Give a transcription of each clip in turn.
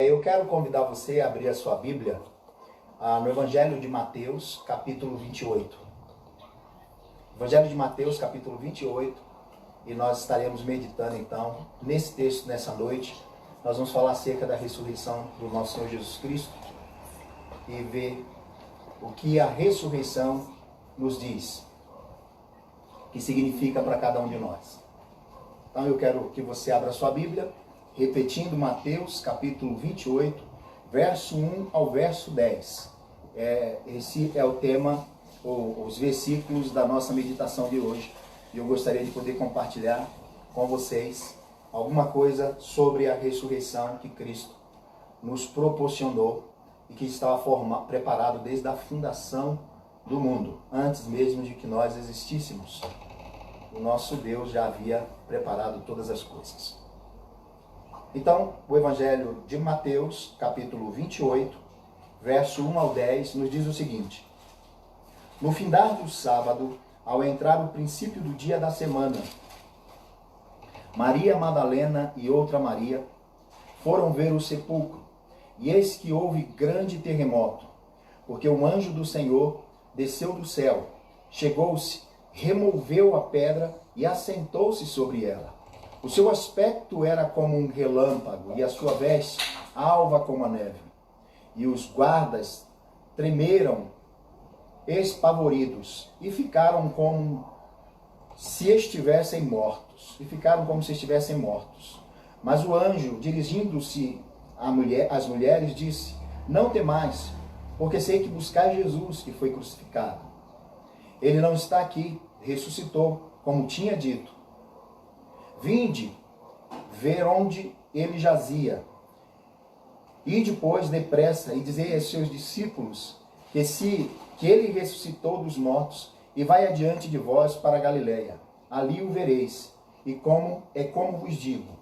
Eu quero convidar você a abrir a sua Bíblia no Evangelho de Mateus, capítulo 28. Evangelho de Mateus, capítulo 28, e nós estaremos meditando então nesse texto nessa noite. Nós vamos falar acerca da ressurreição do nosso Senhor Jesus Cristo e ver o que a ressurreição nos diz, o que significa para cada um de nós. Então eu quero que você abra a sua Bíblia, repetindo Mateus capítulo 28, verso 1 ao verso 10. Esse é o tema, os versículos da nossa meditação de hoje. E eu gostaria de poder compartilhar com vocês alguma coisa sobre a ressurreição que Cristo nos proporcionou e que estava preparado desde a fundação do mundo, antes mesmo de que nós existíssemos. O nosso Deus já havia preparado todas as coisas. Então, o Evangelho de Mateus, capítulo 28, verso 1 ao 10, nos diz o seguinte: No findar do sábado, ao entrar o princípio do dia da semana, Maria Madalena e outra Maria foram ver o sepulcro, e eis que houve grande terremoto, porque um anjo do Senhor desceu do céu, chegou-se, removeu a pedra e assentou-se sobre ela. O seu aspecto era como um relâmpago, e a sua veste alva como a neve. E os guardas tremeram, espavoridos, e ficaram como se estivessem mortos. Mas o anjo, dirigindo-se às mulheres, disse: Não temais, porque sei que buscais Jesus, que foi crucificado. Ele não está aqui, ressuscitou, como tinha dito. Vinde ver onde ele jazia. E depois, depressa, e dizei aos seus discípulos que ele ressuscitou dos mortos, e vai adiante de vós para a Galileia. Ali o vereis, e como vos digo.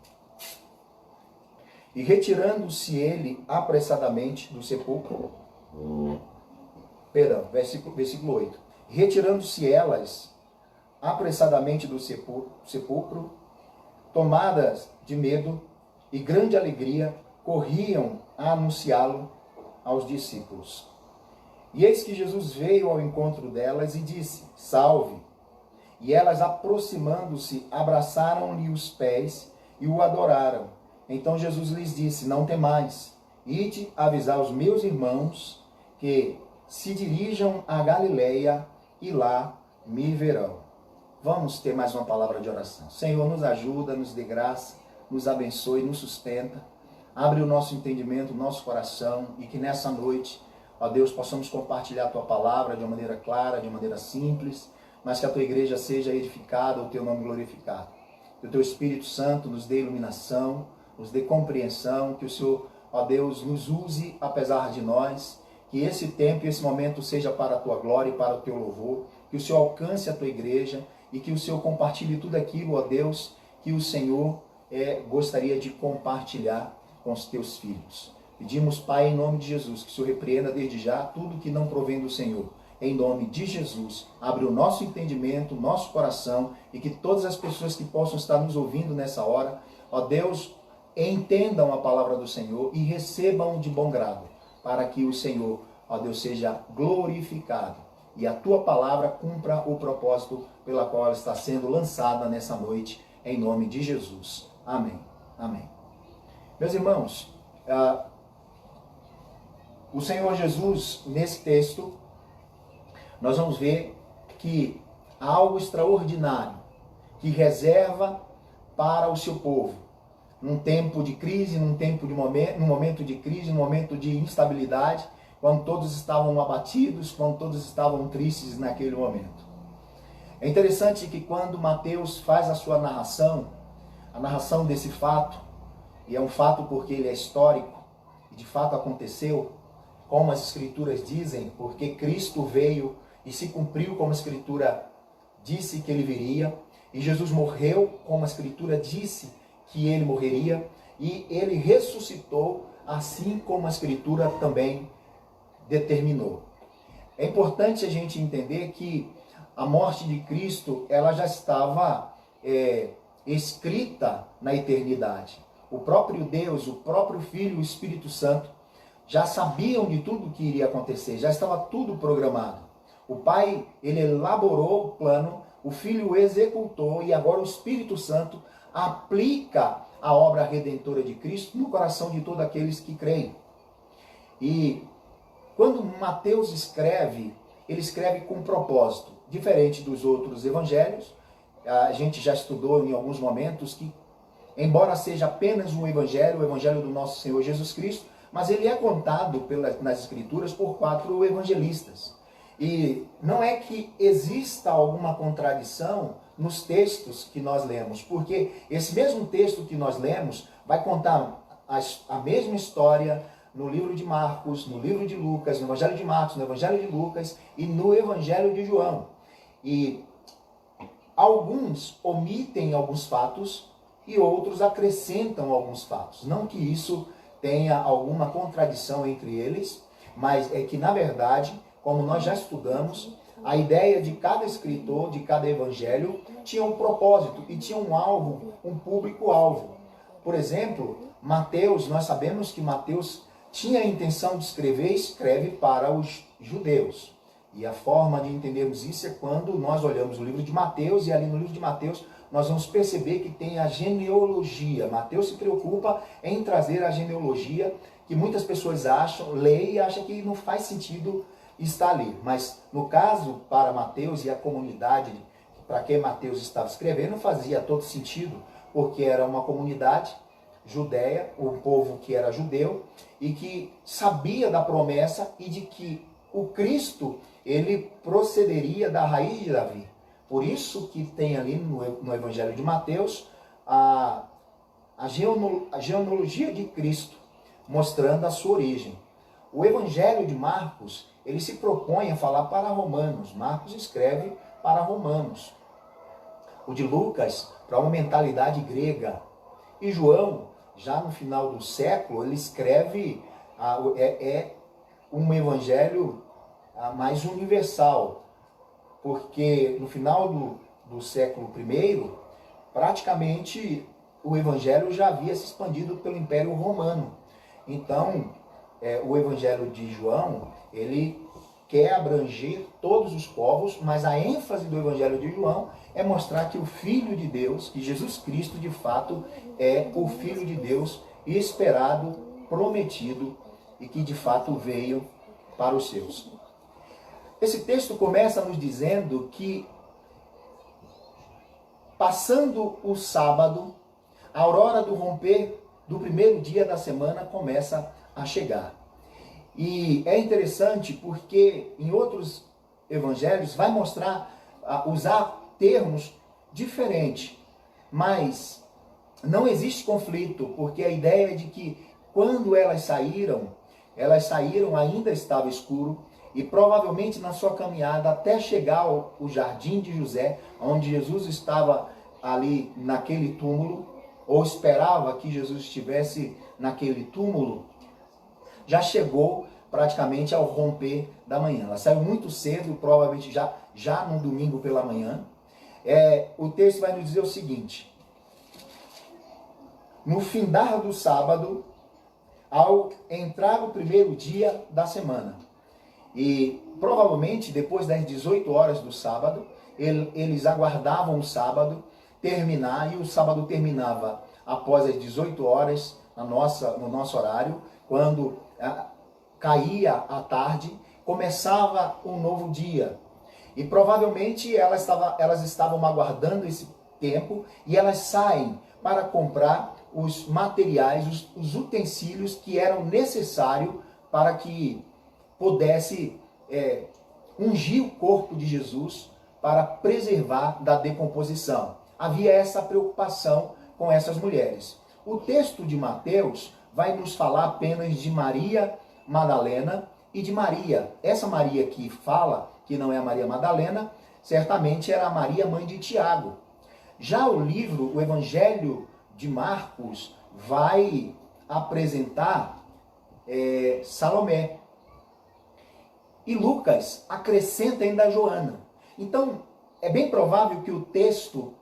E retirando-se ele apressadamente do sepulcro, versículo 8. Retirando-se elas apressadamente do sepulcro, tomadas de medo e grande alegria, corriam a anunciá-lo aos discípulos. E eis que Jesus veio ao encontro delas e disse: Salve! E elas, aproximando-se, abraçaram-lhe os pés e o adoraram. Então Jesus lhes disse: Não temais, ide avisar os meus irmãos que se dirijam à Galileia e lá me verão. Vamos ter mais uma palavra de oração. Senhor, nos ajuda, nos dê graça, nos abençoe, nos sustenta. Abre o nosso entendimento, o nosso coração, e que nessa noite, ó Deus, possamos compartilhar a Tua palavra de uma maneira clara, de uma maneira simples, mas que a Tua igreja seja edificada, o Teu nome glorificado. Que o Teu Espírito Santo nos dê iluminação, nos dê compreensão, que o Senhor, ó Deus, nos use apesar de nós, que esse tempo e esse momento seja para a Tua glória e para o Teu louvor, que o Senhor alcance a Tua igreja, e que o Senhor compartilhe tudo aquilo, ó Deus, que o Senhor gostaria de compartilhar com os Teus filhos. Pedimos, Pai, em nome de Jesus, que o Senhor repreenda desde já tudo que não provém do Senhor. Em nome de Jesus, abre o nosso entendimento, o nosso coração, e que todas as pessoas que possam estar nos ouvindo nessa hora, ó Deus, entendam a palavra do Senhor e recebam de bom grado, para que o Senhor, ó Deus, seja glorificado e a Tua palavra cumpra o propósito pela qual ela está sendo lançada nessa noite, em nome de Jesus. Amém. Amém. Meus irmãos, o Senhor Jesus, nesse texto, nós vamos ver que há algo extraordinário que reserva para o seu povo, num tempo de crise, num momento de crise, num momento de instabilidade, quando todos estavam abatidos, quando todos estavam tristes naquele momento. É interessante que quando Mateus faz a sua narração, a narração desse fato, e é um fato porque ele é histórico, e de fato aconteceu, como as Escrituras dizem, porque Cristo veio e se cumpriu como a Escritura disse que ele viria, e Jesus morreu como a Escritura disse que ele morreria, e ele ressuscitou assim como a Escritura também determinou. É importante a gente entender que a morte de Cristo ela já estava escrita na eternidade. o próprio Deus, o próprio Filho e o Espírito Santo já sabiam de tudo que iria acontecer, já estava tudo programado. O Pai, ele elaborou o plano, o Filho executou e agora o Espírito Santo aplica a obra redentora de Cristo no coração de todos aqueles que creem. E quando Mateus escreve, ele escreve com um propósito, diferente dos outros evangelhos. A gente já estudou em alguns momentos que, embora seja apenas um evangelho, o evangelho do nosso Senhor Jesus Cristo, mas ele é contado nas Escrituras por 4 evangelistas. E não é que exista alguma contradição nos textos que nós lemos, porque esse mesmo texto que nós lemos vai contar a mesma história no livro de Marcos, no livro de Lucas, no Evangelho de Marcos, no Evangelho de Lucas e no Evangelho de João. E alguns omitem alguns fatos e outros acrescentam alguns fatos. Não que isso tenha alguma contradição entre eles, mas é que, na verdade, como nós já estudamos, a ideia de cada escritor, de cada evangelho, tinha um propósito e tinha um alvo, um público-alvo. Por exemplo, Mateus, nós sabemos que Mateus tinha a intenção de escrever, escreve para os judeus. E a forma de entendermos isso é quando nós olhamos o livro de Mateus, e ali no livro de Mateus nós vamos perceber que tem a genealogia. Mateus se preocupa em trazer a genealogia, que muitas pessoas acham, leem e acham que não faz sentido estar ali. Mas no caso, para Mateus e a comunidade para quem Mateus estava escrevendo, fazia todo sentido, porque era uma comunidade judeia, um povo que era judeu, e que sabia da promessa e de que o Cristo, ele procederia da raiz de Davi. Por isso que tem ali no Evangelho de Mateus a genealogia de Cristo, mostrando a sua origem. O Evangelho de Marcos, ele se propõe a falar para romanos. Marcos escreve para romanos. O de Lucas, para uma mentalidade grega. E João, já no final do século, ele escreve um evangelho mais universal, porque no final do século I, praticamente o evangelho já havia se expandido pelo Império Romano. Então, o evangelho de João, ele quer abranger todos os povos, mas a ênfase do evangelho de João é mostrar que o Filho de Deus, que Jesus Cristo de fato é o Filho de Deus esperado, prometido e que de fato veio para os seus. Esse texto começa nos dizendo que, passando o sábado, a aurora do romper do primeiro dia da semana começa a chegar. E é interessante porque em outros evangelhos vai mostrar, usar termos diferentes, mas não existe conflito, porque a ideia é de que quando elas saíram ainda estava escuro, e provavelmente na sua caminhada até chegar ao jardim de José, onde Jesus estava ali naquele túmulo, ou esperava que Jesus estivesse naquele túmulo, já chegou praticamente ao romper da manhã. Ela saiu muito cedo, provavelmente já no domingo pela manhã. O texto vai nos dizer o seguinte: no findar do sábado, ao entrar o primeiro dia da semana. E provavelmente depois das 18 horas do sábado, eles aguardavam o sábado terminar, e o sábado terminava após as 18 horas no nosso horário, quando caía a tarde, começava um novo dia. E provavelmente elas estavam aguardando esse tempo, e elas saem para comprar os materiais, os utensílios que eram necessários para que pudesse ungir o corpo de Jesus para preservar da decomposição. Havia essa preocupação com essas mulheres. O texto de Mateus vai nos falar apenas de Maria Madalena e de Maria. Essa Maria que fala, que não é a Maria Madalena, certamente era a Maria, mãe de Tiago. Já o Evangelho de Marcos vai apresentar Salomé. E Lucas acrescenta ainda Joana. Então, é bem provável que o texto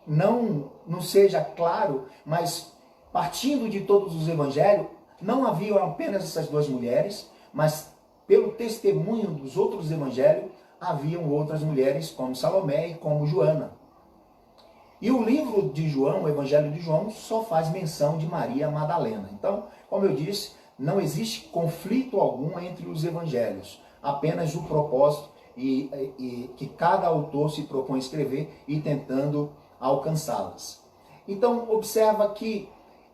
não seja claro, mas partindo de todos os evangelhos, não haviam apenas essas duas mulheres, mas pelo testemunho dos outros evangelhos, haviam outras mulheres como Salomé e como Joana. E o livro de João, o Evangelho de João, só faz menção de Maria Madalena. Então, como eu disse, não existe conflito algum entre os evangelhos, apenas o propósito e que cada autor se propõe a escrever e tentando alcançá-las. Então, observa que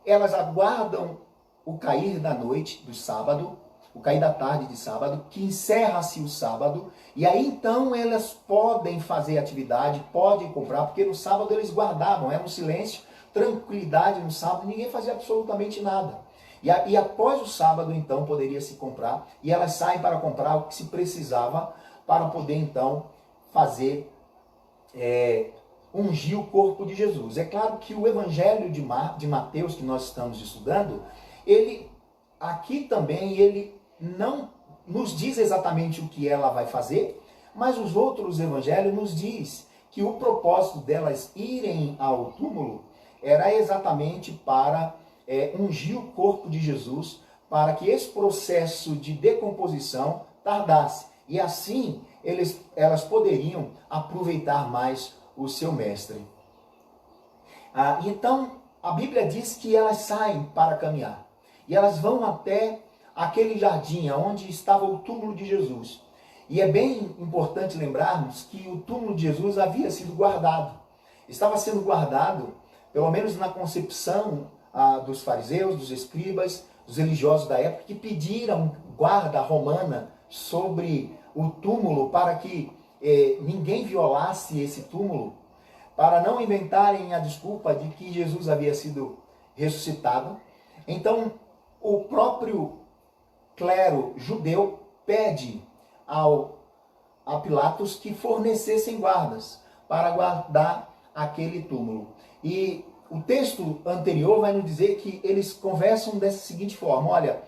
elas aguardam o cair da noite do sábado, o cair da tarde de sábado, que encerra-se o sábado, e aí então elas podem fazer atividade, podem comprar, porque no sábado eles guardavam, era um silêncio, tranquilidade no sábado, ninguém fazia absolutamente nada. E após o sábado, então, poderia se comprar, e elas saem para comprar o que se precisava para poder, então, fazer, ungir o corpo de Jesus. É claro que o Evangelho de Mateus, que nós estamos estudando, ele, aqui também, ele não nos diz exatamente o que ela vai fazer, mas os outros evangelhos nos diz que o propósito delas irem ao túmulo era exatamente para ungir o corpo de Jesus, para que esse processo de decomposição tardasse. E assim elas poderiam aproveitar mais o seu mestre. Então, a Bíblia diz que elas saem para caminhar. E elas vão até aquele jardim onde estava o túmulo de Jesus. E é bem importante lembrarmos que o túmulo de Jesus havia sido guardado. Estava sendo guardado, pelo menos na concepção dos fariseus, dos escribas, dos religiosos da época, que pediram guarda romana sobre o túmulo para que ninguém violasse esse túmulo, para não inventarem a desculpa de que Jesus havia sido ressuscitado. Então, o próprio clero judeu pede a Pilatos que fornecessem guardas para guardar aquele túmulo. E o texto anterior vai nos dizer que eles conversam dessa seguinte forma: olha,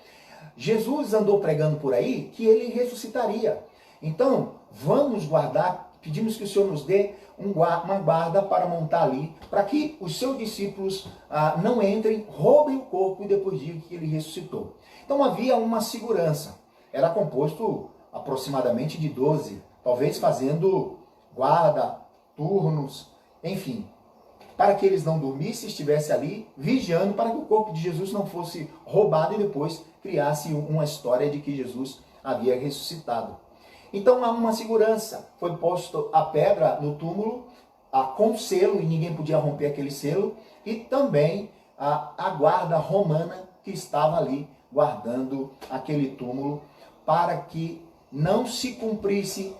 Jesus andou pregando por aí que ele ressuscitaria. Então, vamos guardar, pedimos que o Senhor nos dê uma guarda para montar ali, para que os seus discípulos não entrem, roubem o corpo e depois digam que ele ressuscitou. Então havia uma segurança. Era composto aproximadamente de 12, talvez fazendo guarda, turnos, enfim, para que eles não dormissem, estivessem ali vigiando para que o corpo de Jesus não fosse roubado e depois criasse uma história de que Jesus havia ressuscitado. Então há uma segurança. Foi posto a pedra no túmulo com selo, e ninguém podia romper aquele selo, e também a guarda romana que estava ali guardando aquele túmulo, para que não se cumprisse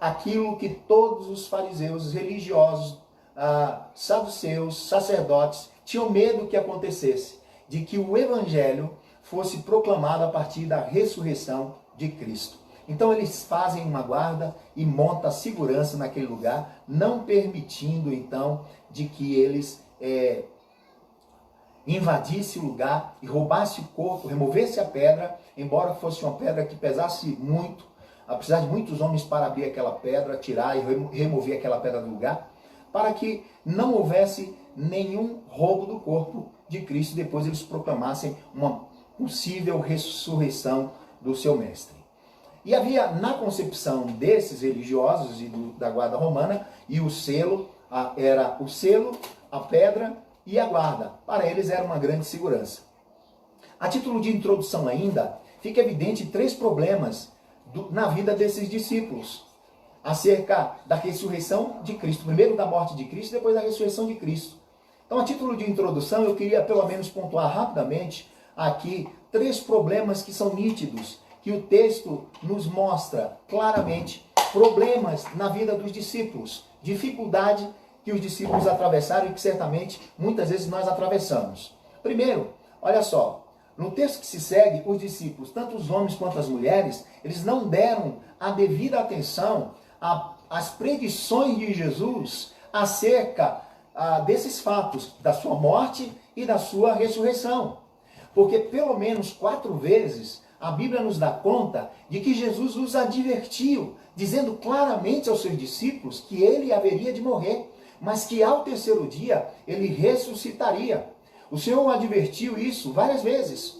aquilo que todos os fariseus, religiosos, saduceus, sacerdotes tinham medo que acontecesse, de que o evangelho fosse proclamado a partir da ressurreição de Cristo. Então eles fazem uma guarda e montam segurança naquele lugar, não permitindo então de que eles invadissem o lugar e roubassem o corpo, removessem a pedra, embora fosse uma pedra que pesasse muito, precisar de muitos homens para abrir aquela pedra, tirar e remover aquela pedra do lugar, para que não houvesse nenhum roubo do corpo de Cristo, e depois eles proclamassem uma possível ressurreição do seu mestre. E havia na concepção desses religiosos e da guarda romana, e o selo, era o selo, a pedra e a guarda. Para eles era uma grande segurança. A título de introdução ainda, fica evidente 3 problemas na vida desses discípulos, acerca da ressurreição de Cristo. Primeiro da morte de Cristo, depois da ressurreição de Cristo. Então, a título de introdução, eu queria pelo menos pontuar rapidamente aqui 3 problemas que são nítidos, que o texto nos mostra claramente, problemas na vida dos discípulos, dificuldade que os discípulos atravessaram e que certamente muitas vezes nós atravessamos. Primeiro, olha só, no texto que se segue, os discípulos, tanto os homens quanto as mulheres, eles não deram a devida atenção às predições de Jesus acerca desses fatos, da sua morte e da sua ressurreição. Porque pelo menos 4 vezes a Bíblia nos dá conta de que Jesus os advertiu, dizendo claramente aos seus discípulos que ele haveria de morrer, mas que ao terceiro dia ele ressuscitaria. O Senhor advertiu isso várias vezes.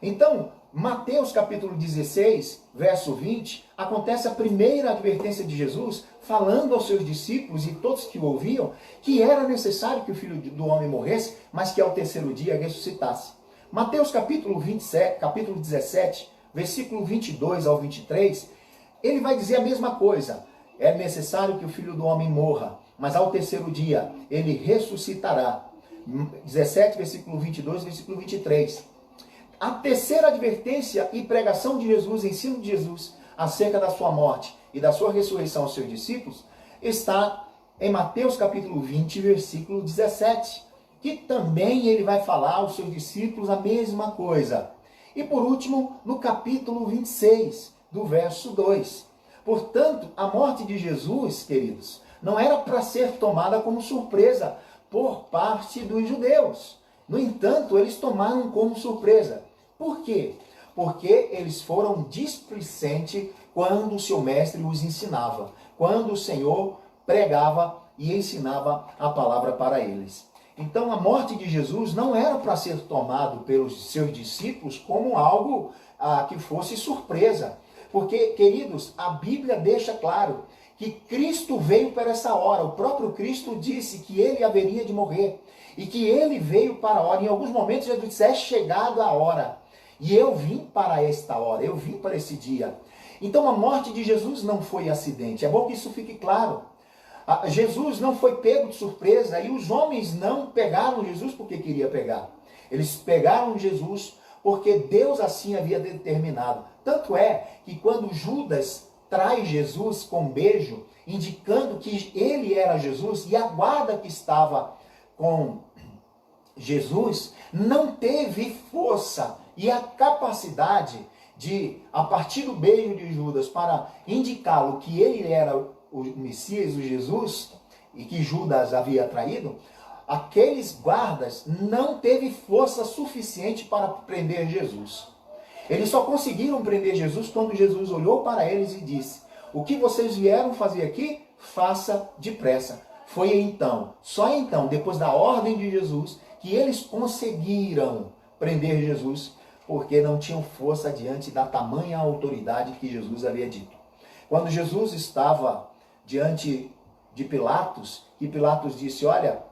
Então, Mateus capítulo 16, verso 20, acontece a primeira advertência de Jesus, falando aos seus discípulos e todos que o ouviam, que era necessário que o Filho do Homem morresse, mas que ao terceiro dia ressuscitasse. Mateus capítulo 27, capítulo 17, versículo 22 ao 23, ele vai dizer a mesma coisa. É necessário que o Filho do Homem morra, mas ao terceiro dia ele ressuscitará. 17, versículo 22, versículo 23. A terceira advertência e pregação de Jesus, ensino de Jesus, acerca da sua morte e da sua ressurreição aos seus discípulos, está em Mateus capítulo 20, versículo 17, que também ele vai falar aos seus discípulos a mesma coisa. E por último, no capítulo 26, do verso 2. Portanto, a morte de Jesus, queridos, não era para ser tomada como surpresa por parte dos judeus. No entanto, eles tomaram como surpresa. Por quê? Porque eles foram displicentes quando o seu mestre os ensinava, quando o Senhor pregava e ensinava a palavra para eles. Então, a morte de Jesus não era para ser tomado pelos seus discípulos como algo que fosse surpresa. Porque, queridos, a Bíblia deixa claro que Cristo veio para essa hora. O próprio Cristo disse que ele haveria de morrer. E que ele veio para a hora. Em alguns momentos Jesus disse, é chegado a hora. E eu vim para esta hora, eu vim para esse dia. Então a morte de Jesus não foi acidente. É bom que isso fique claro. Jesus não foi pego de surpresa e os homens não pegaram Jesus porque queria pegar. Eles pegaram Jesus porque Deus assim havia determinado. Tanto é que quando Judas traz Jesus com beijo, indicando que ele era Jesus, e a guarda que estava com Jesus não teve força e a capacidade de, a partir do beijo de Judas, para indicá-lo que ele era o Messias, o Jesus, e que Judas havia traído, aqueles guardas não teve força suficiente para prender Jesus. Eles só conseguiram prender Jesus quando Jesus olhou para eles e disse, o que vocês vieram fazer aqui, faça depressa. Foi então, só então, depois da ordem de Jesus, que eles conseguiram prender Jesus, porque não tinham força diante da tamanha autoridade que Jesus havia dito. Quando Jesus estava diante de Pilatos, e Pilatos disse, olha,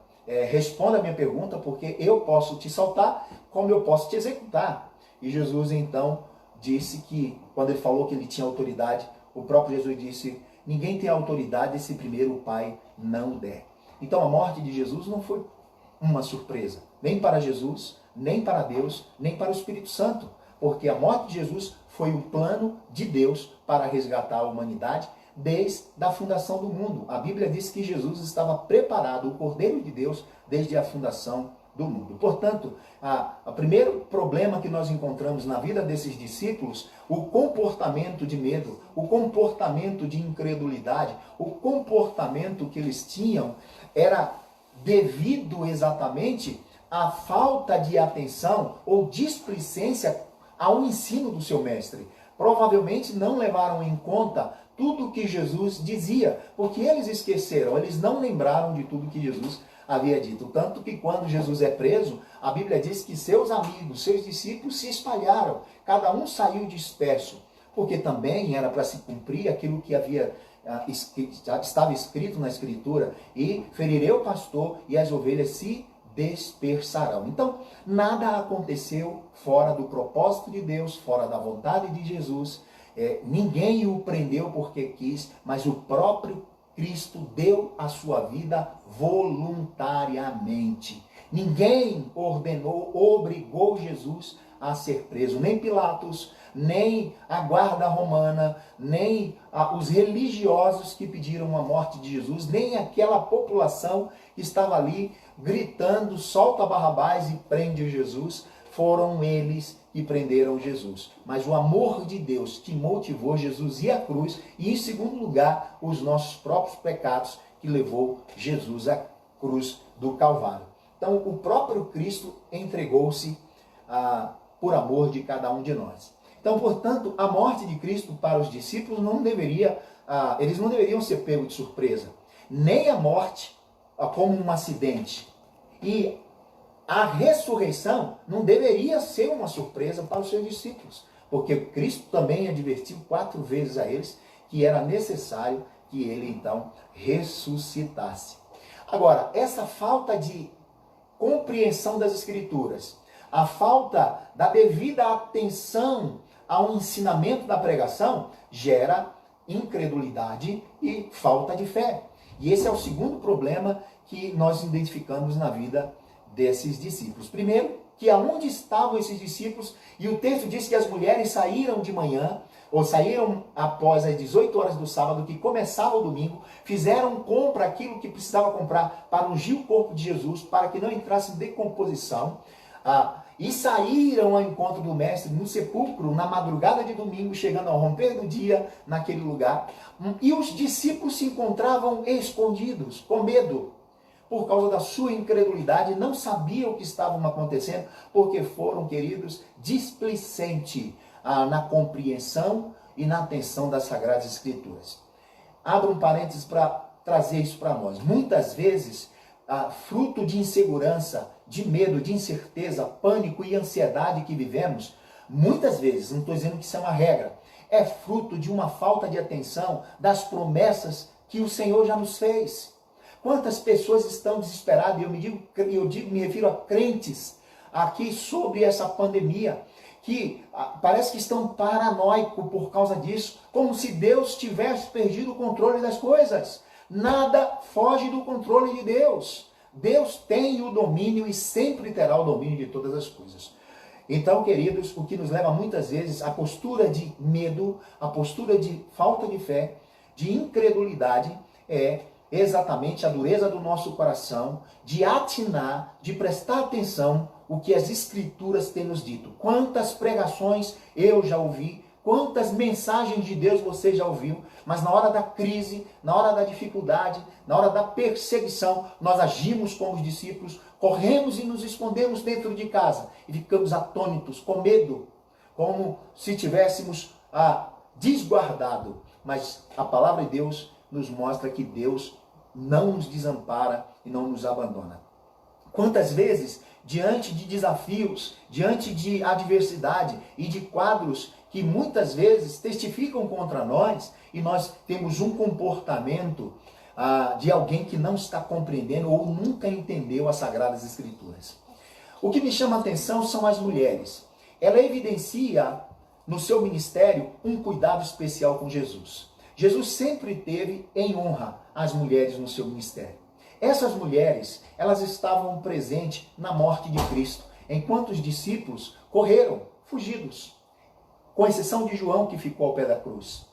responda a minha pergunta, porque eu posso te soltar, como eu posso te executar. E Jesus então disse que, quando ele falou que ele tinha autoridade, o próprio Jesus disse, ninguém tem autoridade se primeiro o Pai não der. Então a morte de Jesus não foi uma surpresa, nem para Jesus, nem para Deus, nem para o Espírito Santo, porque a morte de Jesus foi um plano de Deus para resgatar a humanidade desde a fundação do mundo. A Bíblia diz que Jesus estava preparado, o Cordeiro de Deus, desde a fundação do mundo. Portanto, o primeiro problema que nós encontramos na vida desses discípulos, o comportamento de medo, o comportamento de incredulidade, o comportamento que eles tinham era devido exatamente à falta de atenção ou displicência ao ensino do seu mestre. Provavelmente não levaram em conta tudo o que Jesus dizia, porque eles esqueceram, eles não lembraram de tudo que Jesus havia dito. Tanto que quando Jesus é preso, a Bíblia diz que seus amigos, seus discípulos se espalharam, cada um saiu disperso, porque também era para se cumprir aquilo que estava escrito na Escritura, e ferirei o pastor e as ovelhas se dispersarão. Então, nada aconteceu fora do propósito de Deus, fora da vontade de Jesus. Ninguém o prendeu porque quis, mas o próprio Cristo deu a sua vida voluntariamente. Ninguém ordenou, obrigou Jesus a ser preso. Nem Pilatos, nem a guarda romana, nem os religiosos que pediram a morte de Jesus, nem aquela população que estava ali gritando, solta Barrabás e prende Jesus. Foram eles que prenderam Jesus. Mas o amor de Deus que motivou Jesus ir à cruz, e em segundo lugar, os nossos próprios pecados que levou Jesus à cruz do Calvário. Então, o próprio Cristo entregou-se por amor de cada um de nós. Então, portanto, a morte de Cristo para os discípulos eles não deveriam ser pegos de surpresa. Nem a morte como um acidente. E a ressurreição não deveria ser uma surpresa para os seus discípulos, porque Cristo também advertiu 4 vezes a eles que era necessário que ele então ressuscitasse. Agora, essa falta de compreensão das Escrituras, a falta da devida atenção ao ensinamento da pregação, gera incredulidade e falta de fé. E esse é o segundo problema que nós identificamos na vida desses discípulos. Primeiro, que aonde estavam esses discípulos, e o texto diz que as mulheres saíram de manhã, ou saíram após as 18 horas do sábado, que começava o domingo, fizeram compra aquilo que precisava comprar para ungir o corpo de Jesus, para que não entrasse em decomposição, e saíram ao encontro do mestre no sepulcro, na madrugada de domingo, chegando ao romper do dia naquele lugar, e os discípulos se encontravam escondidos, com medo, por causa da sua incredulidade, não sabiam o que estava acontecendo, porque foram, queridos, displicentes na compreensão e na atenção das Sagradas Escrituras. Abro um parênteses para trazer isso para nós. Muitas vezes, fruto de insegurança, de medo, de incerteza, pânico e ansiedade que vivemos, muitas vezes, não estou dizendo que isso é uma regra, é fruto de uma falta de atenção das promessas que o Senhor já nos fez. Quantas pessoas estão desesperadas, e me refiro a crentes aqui sobre essa pandemia, que parece que estão paranoicos por causa disso, como se Deus tivesse perdido o controle das coisas. Nada foge do controle de Deus. Deus tem o domínio e sempre terá o domínio de todas as coisas. Então, queridos, o que nos leva muitas vezes à postura de medo, à postura de falta de fé, de incredulidade, é exatamente a dureza do nosso coração, de atinar, de prestar atenção o que as Escrituras têm nos dito. Quantas pregações eu já ouvi, quantas mensagens de Deus você já ouviu, mas na hora da crise, na hora da dificuldade, na hora da perseguição, nós agimos como os discípulos, corremos e nos escondemos dentro de casa e ficamos atônitos, com medo, como se tivéssemos desguardado. Mas a palavra de Deus nos mostra que Deus não nos desampara e não nos abandona. Quantas vezes, diante de desafios, diante de adversidade e de quadros que muitas vezes testificam contra nós, e nós temos um comportamento de alguém que não está compreendendo ou nunca entendeu as Sagradas Escrituras. O que me chama a atenção são as mulheres. Ela evidencia no seu ministério um cuidado especial com Jesus. Jesus sempre teve em honra as mulheres no seu ministério. Essas mulheres, elas estavam presentes na morte de Cristo, enquanto os discípulos correram, fugidos, com exceção de João, que ficou ao pé da cruz.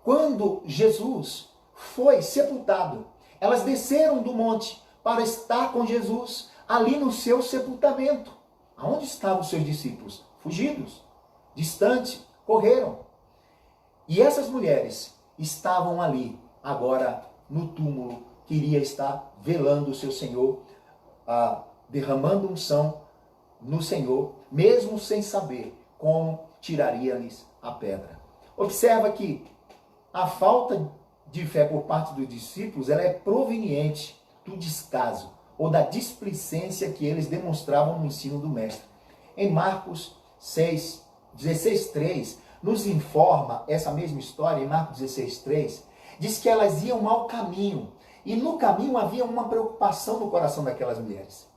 Quando Jesus foi sepultado, elas desceram do monte para estar com Jesus ali no seu sepultamento. Aonde estavam os seus discípulos? Fugidos, distantes, correram. E essas mulheres estavam ali, agora no túmulo, que iria estar velando o seu Senhor, derramando unção no Senhor, mesmo sem saber como tiraria-lhes a pedra. Observa que a falta de fé por parte dos discípulos, ela é proveniente do descaso ou da displicência que eles demonstravam no ensino do Mestre. Em Marcos 16:3, nos informa essa mesma história, em Marcos 16:3, diz que elas iam ao caminho, e no caminho havia uma preocupação no coração daquelas mulheres.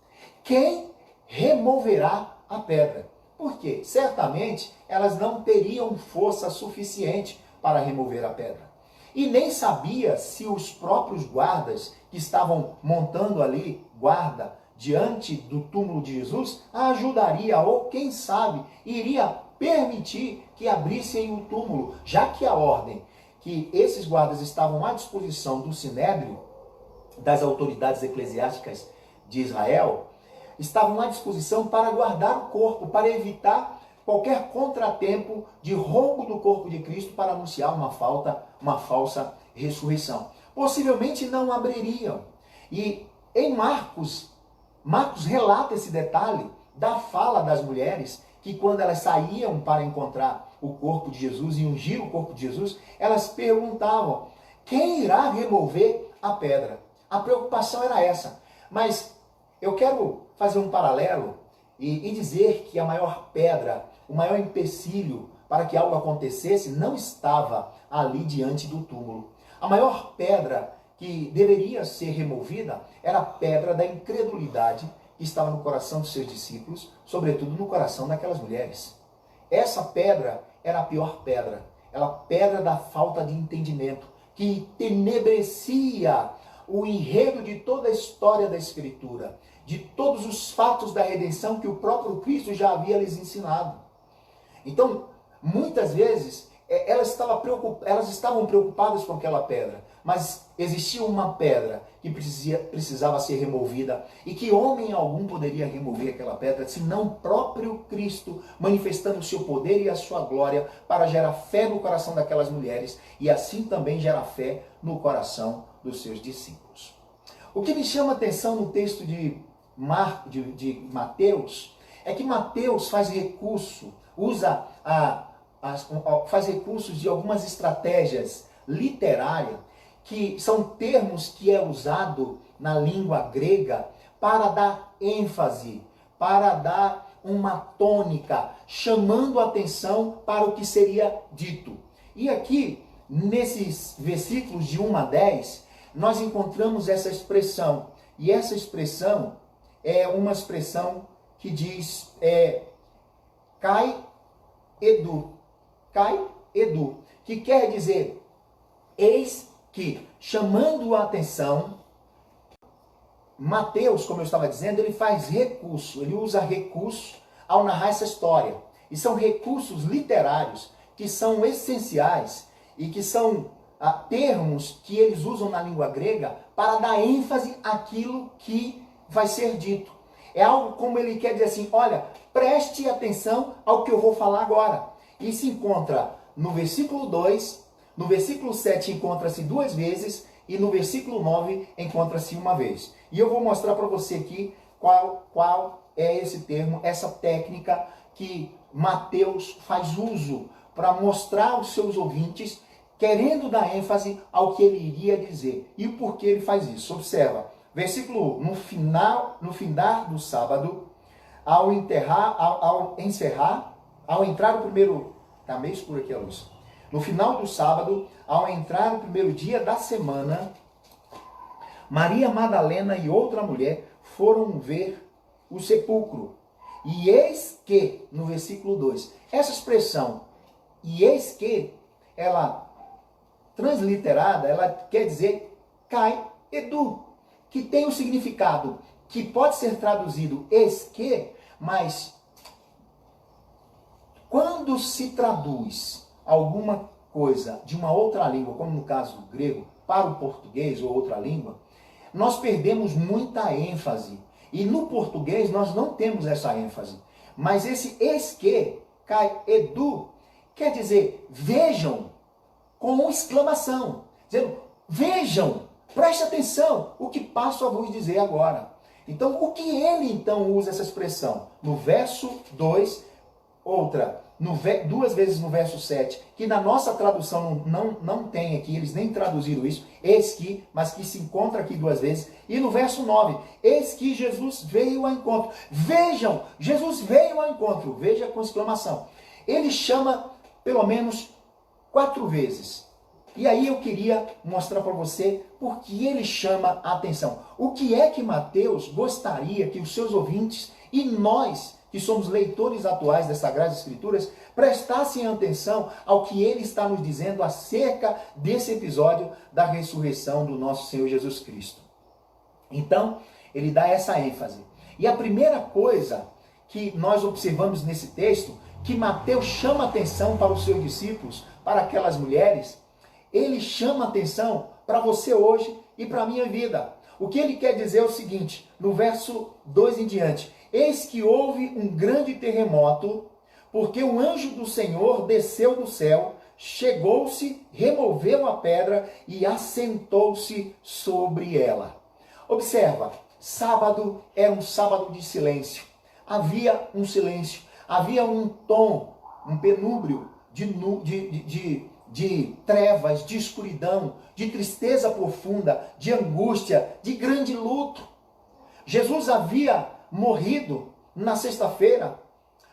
Quem removerá a pedra? Por quê? Certamente elas não teriam força suficiente para remover a pedra. E nem sabia se os próprios guardas que estavam montando ali guarda diante do túmulo de Jesus a ajudaria, ou quem sabe iria permitir que abrissem o túmulo, já que a ordem que esses guardas estavam à disposição do Sinédrio, das autoridades eclesiásticas de Israel, estavam à disposição para guardar o corpo, para evitar qualquer contratempo de roubo do corpo de Cristo para anunciar uma falsa ressurreição. Possivelmente não abririam. E em Marcos relata esse detalhe da fala das mulheres, que quando elas saíam para encontrar o corpo de Jesus e ungir o corpo de Jesus, elas perguntavam: quem irá remover a pedra? A preocupação era essa. Mas Eu quero fazer um paralelo e dizer que a maior pedra, o maior empecilho para que algo acontecesse não estava ali diante do túmulo. A maior pedra que deveria ser removida era a pedra da incredulidade que estava no coração dos seus discípulos, sobretudo no coração daquelas mulheres. Essa pedra era a pior pedra, era a pedra da falta de entendimento, que tenebrecia o enredo de toda a história da Escritura, de todos os fatos da redenção que o próprio Cristo já havia lhes ensinado. Então, muitas vezes, elas estavam preocupadas com aquela pedra, mas existia uma pedra que precisava ser removida, e que homem algum poderia remover aquela pedra, senão o próprio Cristo, manifestando o seu poder e a sua glória para gerar fé no coração daquelas mulheres, e assim também gerar fé no coração dos seus discípulos. O que me chama a atenção no texto de Mateus, é que Mateus faz recurso, faz recursos de algumas estratégias literárias, que são termos que é usado na língua grega para dar ênfase, para dar uma tônica, chamando a atenção para o que seria dito. E aqui, nesses versículos de 1 a 10, nós encontramos essa expressão. E essa expressão é uma expressão que diz kai edu, que quer dizer eis que, chamando a atenção, Mateus, como eu estava dizendo, ele faz recurso, ele usa recurso ao narrar essa história. E são recursos literários que são essenciais e que são termos que eles usam na língua grega para dar ênfase àquilo que vai ser dito. É algo como ele quer dizer assim, olha, preste atenção ao que eu vou falar agora. E se encontra no versículo 2, no versículo 7 encontra-se 2 vezes e no versículo 9 encontra-se uma vez. E eu vou mostrar para você aqui qual é esse termo, essa técnica que Mateus faz uso para mostrar aos seus ouvintes, querendo dar ênfase ao que ele iria dizer. E por que ele faz isso? Observa, versículo 1, no findar do sábado, ao entrar o primeiro... Está meio escuro aqui a luz. No final do sábado, ao entrar o primeiro dia da semana, Maria Madalena e outra mulher foram ver o sepulcro. E eis que, no versículo 2, essa expressão, e eis que, ela, transliterada, ela quer dizer kai edu, que tem o significado que pode ser traduzido eis que, mas quando se traduz alguma coisa de uma outra língua, como no caso do grego, para o português ou outra língua, nós perdemos muita ênfase. E no português nós não temos essa ênfase. Mas esse eis que, kai edu, quer dizer vejam, com uma exclamação. Dizendo, vejam, preste atenção, o que passo a vos dizer agora. Então, o que ele então usa essa expressão? No verso 2, duas vezes no verso 7, que na nossa tradução não tem aqui, eles nem traduziram isso, eis que, mas que se encontra aqui 2 vezes. E no verso 9, eis que Jesus veio ao encontro. Vejam, Jesus veio ao encontro. Veja com exclamação. Ele chama pelo menos 4 vezes. E aí eu queria mostrar para você por que ele chama a atenção. O que é que Mateus gostaria que os seus ouvintes e nós, que somos leitores atuais das Sagradas Escrituras, prestassem atenção ao que ele está nos dizendo acerca desse episódio da ressurreição do nosso Senhor Jesus Cristo. Então, ele dá essa ênfase. E a primeira coisa que nós observamos nesse texto, que Mateus chama atenção para os seus discípulos, para aquelas mulheres, ele chama atenção para você hoje e para a minha vida. O que ele quer dizer é o seguinte, no verso 2 em diante, eis que houve um grande terremoto, porque o anjo do Senhor desceu do céu, chegou-se, removeu a pedra e assentou-se sobre ela. Observa, sábado era um sábado de silêncio. Havia um silêncio, havia um tom, um penúbrio de trevas, de escuridão, de tristeza profunda, de angústia, de grande luto. Jesus havia morrido na sexta-feira,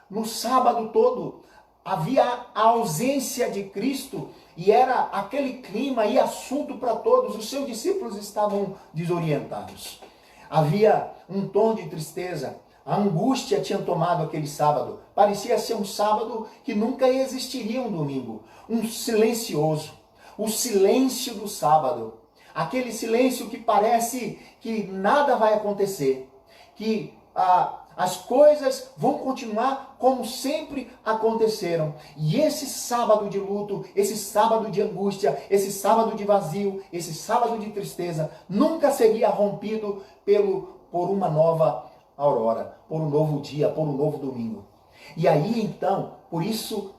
no sábado todo, havia a ausência de Cristo e era aquele clima e assunto para todos. Os seus discípulos estavam desorientados. Havia um tom de tristeza. A angústia tinha tomado aquele sábado. Parecia ser um sábado que nunca existiria um domingo. Um silencioso. O silêncio do sábado. Aquele silêncio que parece que nada vai acontecer. Que as coisas vão continuar como sempre aconteceram. E esse sábado de luto, esse sábado de angústia, esse sábado de vazio, esse sábado de tristeza, nunca seria rompido por uma nova aurora, por um novo dia, por um novo domingo. E aí então, por isso,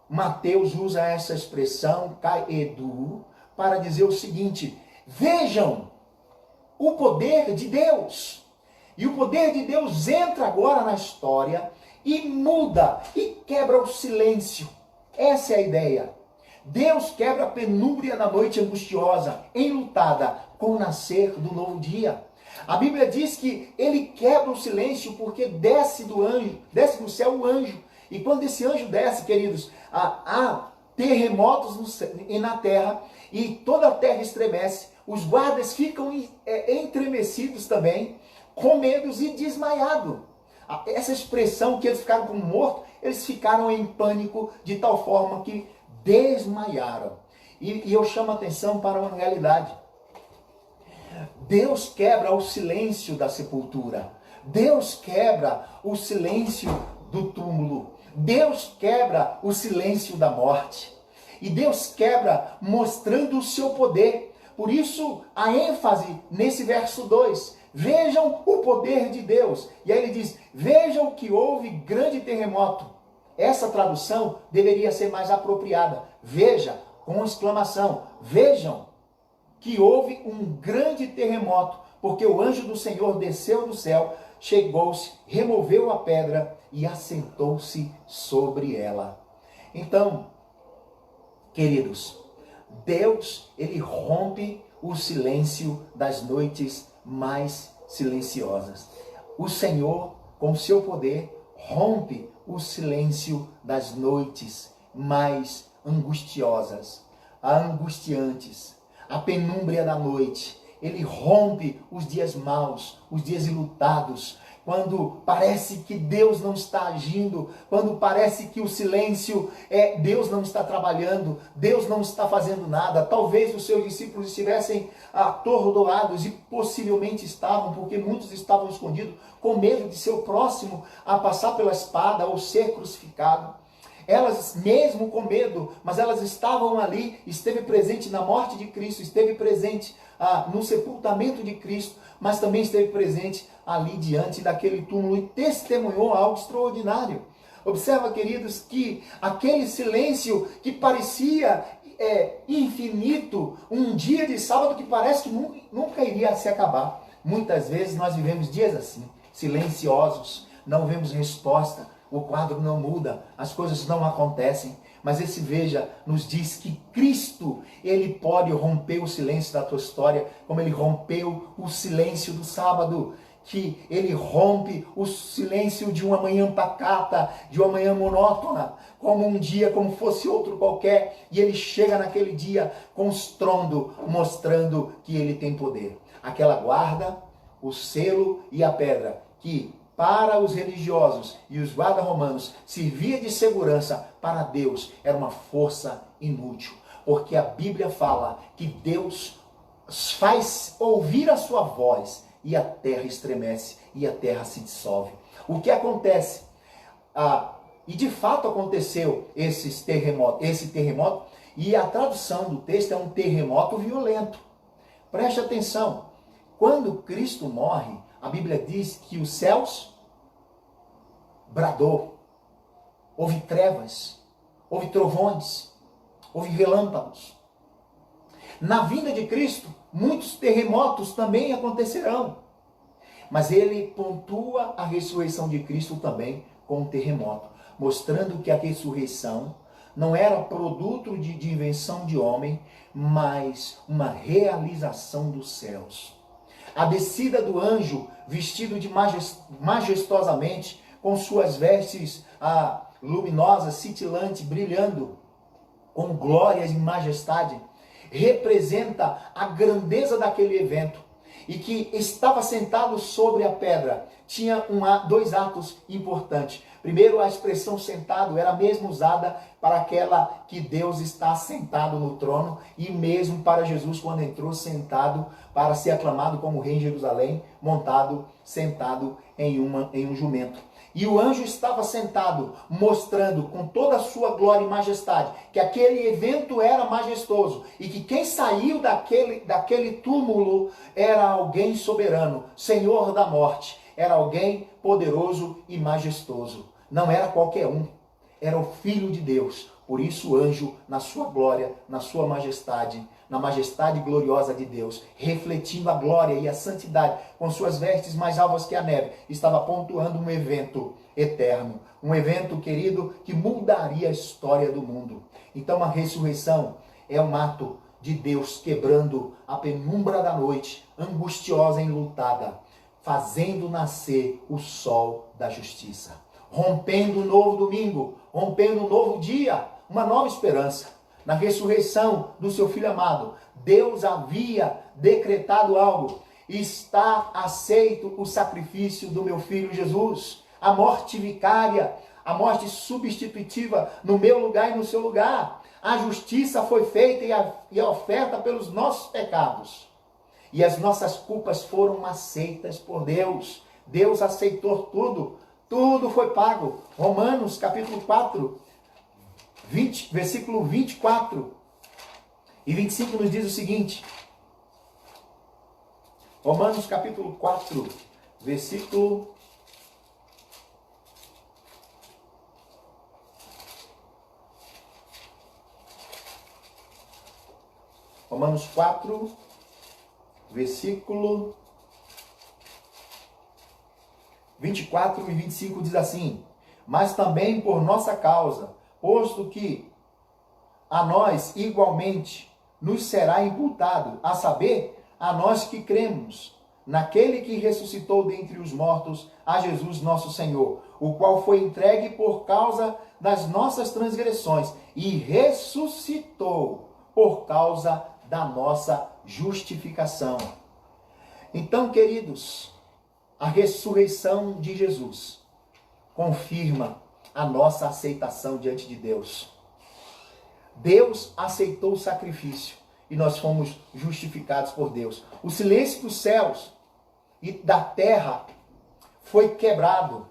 Mateus usa essa expressão, caedu, para dizer o seguinte: vejam o poder de Deus. E o poder de Deus entra agora na história e muda e quebra o silêncio. Essa é a ideia. Deus quebra a penúria da noite angustiosa, enlutada, com o nascer do novo dia. A Bíblia diz que ele quebra o silêncio porque desce do céu o anjo. E quando esse anjo desce, queridos, há terremotos na terra e toda a terra estremece. Os guardas ficam entremecidos também, com medos e desmaiado. Essa expressão que eles ficaram como mortos, eles ficaram em pânico de tal forma que desmaiaram. E eu chamo a atenção para uma realidade. Deus quebra o silêncio da sepultura. Deus quebra o silêncio do túmulo. Deus quebra o silêncio da morte. E Deus quebra mostrando o seu poder. Por isso, a ênfase nesse verso 2. Vejam o poder de Deus. E aí ele diz, vejam que houve grande terremoto. Essa tradução deveria ser mais apropriada. Veja, com exclamação, vejam que houve um grande terremoto, porque o anjo do Senhor desceu do céu, chegou-se, removeu a pedra e assentou-se sobre ela. Então, queridos, Deus, ele rompe o silêncio das noites mais silenciosas. O Senhor, com seu poder, rompe o silêncio das noites mais angustiosas, angustiantes, a penúmbria da noite. Ele rompe os dias maus, os dias enlutados, quando parece que Deus não está agindo, quando parece que o silêncio Deus não está trabalhando, Deus não está fazendo nada. Talvez os seus discípulos estivessem atordoados, e possivelmente estavam, porque muitos estavam escondidos, com medo de seu próximo a passar pela espada ou ser crucificado. Elas, mesmo com medo, mas elas estavam ali, esteve presente na morte de Cristo, esteve presente no sepultamento de Cristo, mas também esteve presente ali diante daquele túmulo e testemunhou algo extraordinário. Observa, queridos, que aquele silêncio que parecia infinito, um dia de sábado que parece que nunca iria se acabar. Muitas vezes nós vivemos dias assim, silenciosos, não vemos resposta, o quadro não muda, as coisas não acontecem. Mas esse veja nos diz que Cristo, ele pode romper o silêncio da tua história, como ele rompeu o silêncio do sábado, que ele rompe o silêncio de uma manhã pacata, de uma manhã monótona, como um dia, como fosse outro qualquer, e ele chega naquele dia com estrondo, mostrando que ele tem poder. Aquela guarda, o selo e a pedra, que para os religiosos e os guardas romanos servia de segurança, para Deus era uma força inútil. Porque a Bíblia fala que Deus faz ouvir a sua voz e a terra estremece e a terra se dissolve. O que acontece? E de fato aconteceu esse terremoto, e a tradução do texto é um terremoto violento. Preste atenção, quando Cristo morre, a Bíblia diz que os céus bradou, houve trevas, houve trovões, houve relâmpagos. Na vinda de Cristo, muitos terremotos também acontecerão. Mas ele pontua a ressurreição de Cristo também com um terremoto, mostrando que a ressurreição não era produto de invenção de homem, mas uma realização dos céus. A descida do anjo, vestido de majestosamente, com suas vestes luminosas, cintilantes, brilhando com glórias e majestade, representa a grandeza daquele evento. E que estava sentado sobre a pedra. Tinha dois atos importantes. Primeiro, a expressão sentado era mesmo usada para aquela que Deus está sentado no trono, e mesmo para Jesus quando entrou sentado para ser aclamado como rei em Jerusalém, sentado em um jumento. E o anjo estava sentado, mostrando com toda a sua glória e majestade que aquele evento era majestoso e que quem saiu daquele túmulo era alguém soberano, Senhor da morte, era alguém poderoso e majestoso. Não era qualquer um, era o Filho de Deus. Por isso o anjo, na sua glória, na sua majestade, na majestade gloriosa de Deus, refletindo a glória e a santidade, com suas vestes mais alvas que a neve, estava pontuando um evento eterno. Um evento, querido, que mudaria a história do mundo. Então a ressurreição é um ato de Deus quebrando a penumbra da noite, angustiosa e enlutada, fazendo nascer o sol da justiça. Rompendo um novo domingo, rompendo um novo dia, uma nova esperança. Na ressurreição do seu Filho amado, Deus havia decretado algo. Está aceito o sacrifício do meu Filho Jesus. A morte vicária, a morte substitutiva no meu lugar e no seu lugar. A justiça foi feita e a oferta pelos nossos pecados. E as nossas culpas foram aceitas por Deus. Deus aceitou tudo. Tudo foi pago. Romanos capítulo 4, versículo 24 e 25 nos diz o seguinte. Romanos capítulo 4, versículo 24 e 25 diz assim: mas também por nossa causa, posto que a nós igualmente nos será imputado, a saber, a nós que cremos naquele que ressuscitou dentre os mortos, a Jesus nosso Senhor, o qual foi entregue por causa das nossas transgressões e ressuscitou por causa da nossa justificação. Então, queridos, a ressurreição de Jesus confirma a nossa aceitação diante de Deus. Deus aceitou o sacrifício e nós fomos justificados por Deus. O silêncio dos céus e da terra foi quebrado,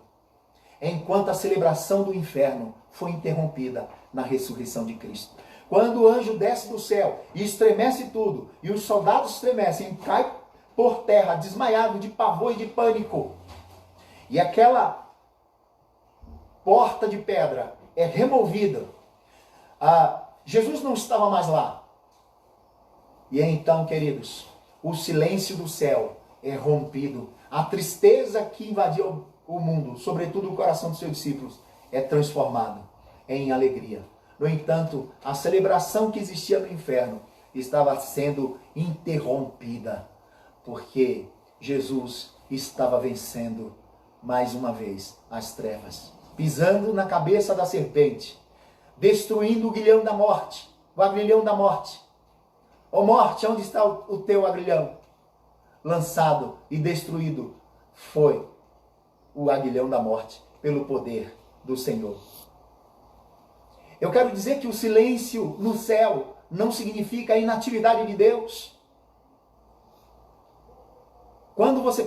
enquanto a celebração do inferno foi interrompida na ressurreição de Cristo. Quando o anjo desce do céu e estremece tudo, e os soldados estremecem e caem por terra, desmaiado de pavor e de pânico, e aquela porta de pedra é removida, Jesus não estava mais lá. E então, queridos, o silêncio do céu é rompido. A tristeza que invadiu o mundo, sobretudo o coração dos seus discípulos, é transformada em alegria. No entanto, a celebração que existia no inferno estava sendo interrompida, porque Jesus estava vencendo mais uma vez as trevas, pisando na cabeça da serpente, destruindo o aguilhão da morte, o aguilhão da morte. Ó morte, onde está o teu aguilhão? Lançado e destruído foi o aguilhão da morte pelo poder do Senhor. Eu quero dizer que o silêncio no céu não significa a inatividade de Deus. Quando você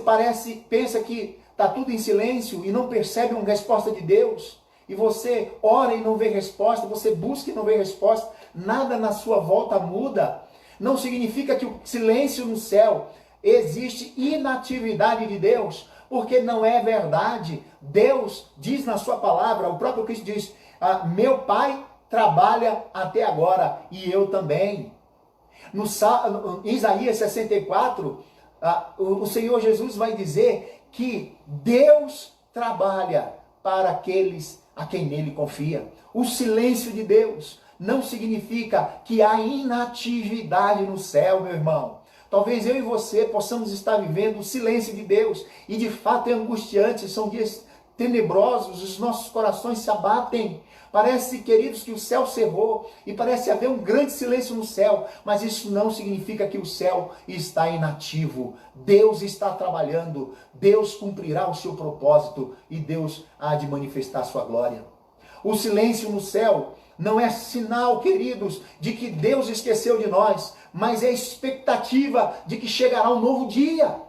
pensa que está tudo em silêncio e não percebe uma resposta de Deus, e você ora e não vê resposta, você busca e não vê resposta, nada na sua volta muda, não significa que o silêncio no céu existe inatividade de Deus, porque não é verdade. Deus diz na sua palavra, o próprio Cristo diz, meu Pai trabalha até agora e eu também. No Isaías 64, o Senhor Jesus vai dizer que Deus trabalha para aqueles a quem nele confia. O silêncio de Deus não significa que há inatividade no céu, meu irmão. Talvez eu e você possamos estar vivendo o silêncio de Deus. E de fato é angustiante, são dias tenebrosos, os nossos corações se abatem. Parece, queridos, que o céu cerrou e parece haver um grande silêncio no céu, mas isso não significa que o céu está inativo. Deus está trabalhando, Deus cumprirá o seu propósito e Deus há de manifestar a sua glória. O silêncio no céu não é sinal, queridos, de que Deus esqueceu de nós, mas é expectativa de que chegará um novo dia,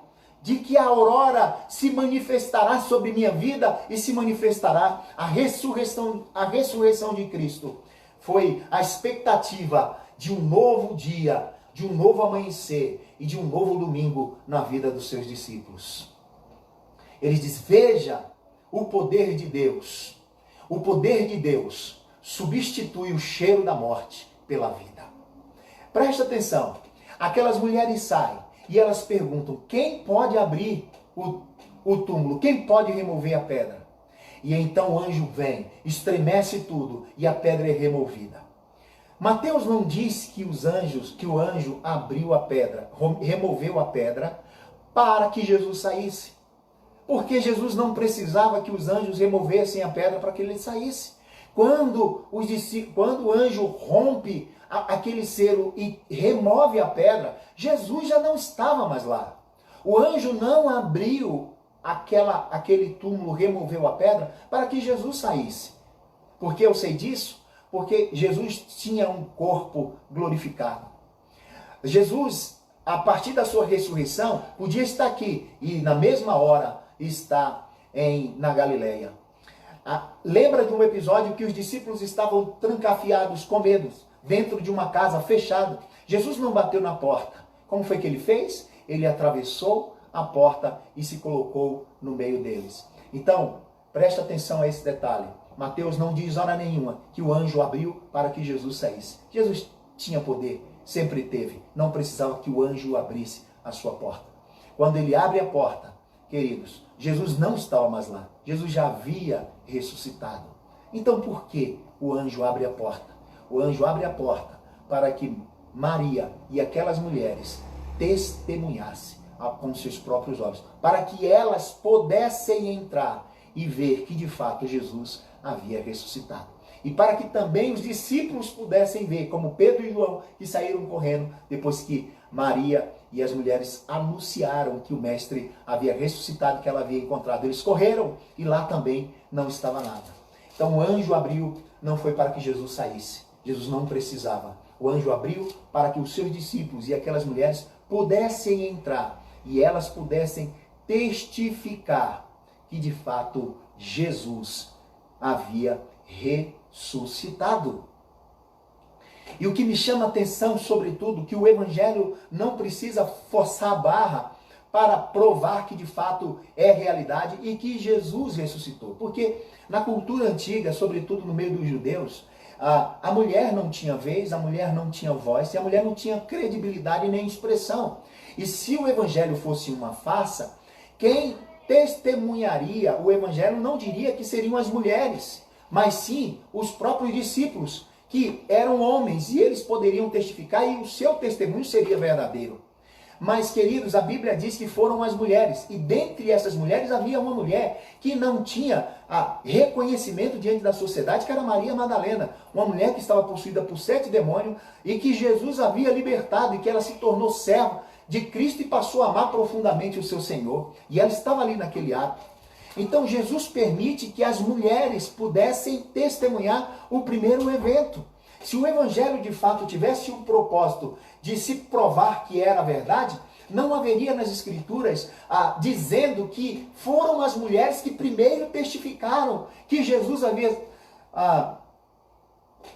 de que a aurora se manifestará sobre minha vida e se manifestará a ressurreição de Cristo. Foi a expectativa de um novo dia, de um novo amanhecer e de um novo domingo na vida dos seus discípulos. Ele diz: veja o poder de Deus. O poder de Deus substitui o cheiro da morte pela vida. Presta atenção. Aquelas mulheres saem e elas perguntam: quem pode abrir o túmulo? Quem pode remover a pedra? E então o anjo vem, estremece tudo e a pedra é removida. Mateus não diz que o anjo abriu a pedra, removeu a pedra para que Jesus saísse. Porque Jesus não precisava que os anjos removessem a pedra para que ele saísse. Quando o anjo rompe aquele selo e remove a pedra, Jesus já não estava mais lá. O anjo não abriu aquele túmulo, removeu a pedra para que Jesus saísse. Por que eu sei disso? Porque Jesus tinha um corpo glorificado. Jesus, a partir da sua ressurreição, podia estar aqui e na mesma hora está na Galileia. Lembra de um episódio que os discípulos estavam trancafiados com medo, dentro de uma casa fechada. Jesus não bateu na porta. Como foi que ele fez? Ele atravessou a porta e se colocou no meio deles. Então, presta atenção a esse detalhe. Mateus não diz hora nenhuma que o anjo abriu para que Jesus saísse. Jesus tinha poder, sempre teve. Não precisava que o anjo abrisse a sua porta. Quando ele abre a porta, queridos, Jesus não estava mais lá. Jesus já havia ressuscitado. Então por que o anjo abre a porta? O anjo abre a porta para que Maria e aquelas mulheres testemunhassem com seus próprios olhos, para que elas pudessem entrar e ver que de fato Jesus havia ressuscitado. E para que também os discípulos pudessem ver, como Pedro e João, que saíram correndo depois que Maria e as mulheres anunciaram que o mestre havia ressuscitado, que ela havia encontrado. Eles correram e lá também não estava nada. Então o anjo abriu, não foi para que Jesus saísse. Jesus não precisava. O anjo abriu para que os seus discípulos e aquelas mulheres pudessem entrar e elas pudessem testificar que de fato Jesus havia ressuscitado. E o que me chama a atenção, sobretudo, que o Evangelho não precisa forçar a barra para provar que de fato é realidade e que Jesus ressuscitou. Porque na cultura antiga, sobretudo no meio dos judeus, a mulher não tinha vez, a mulher não tinha voz e a mulher não tinha credibilidade nem expressão. E se o Evangelho fosse uma farsa, quem testemunharia o Evangelho não diria que seriam as mulheres, mas sim os próprios discípulos, que eram homens e eles poderiam testificar e o seu testemunho seria verdadeiro. Mas, queridos, a Bíblia diz que foram as mulheres, e dentre essas mulheres havia uma mulher que não tinha reconhecimento diante da sociedade, que era Maria Madalena, uma mulher que estava possuída por 7 demônios e que Jesus havia libertado e que ela se tornou serva de Cristo e passou a amar profundamente o seu Senhor. E ela estava ali naquele ato. Então Jesus permite que as mulheres pudessem testemunhar o primeiro evento. Se o Evangelho de fato tivesse um propósito de se provar que era verdade, não haveria nas Escrituras dizendo que foram as mulheres que primeiro testificaram que Jesus havia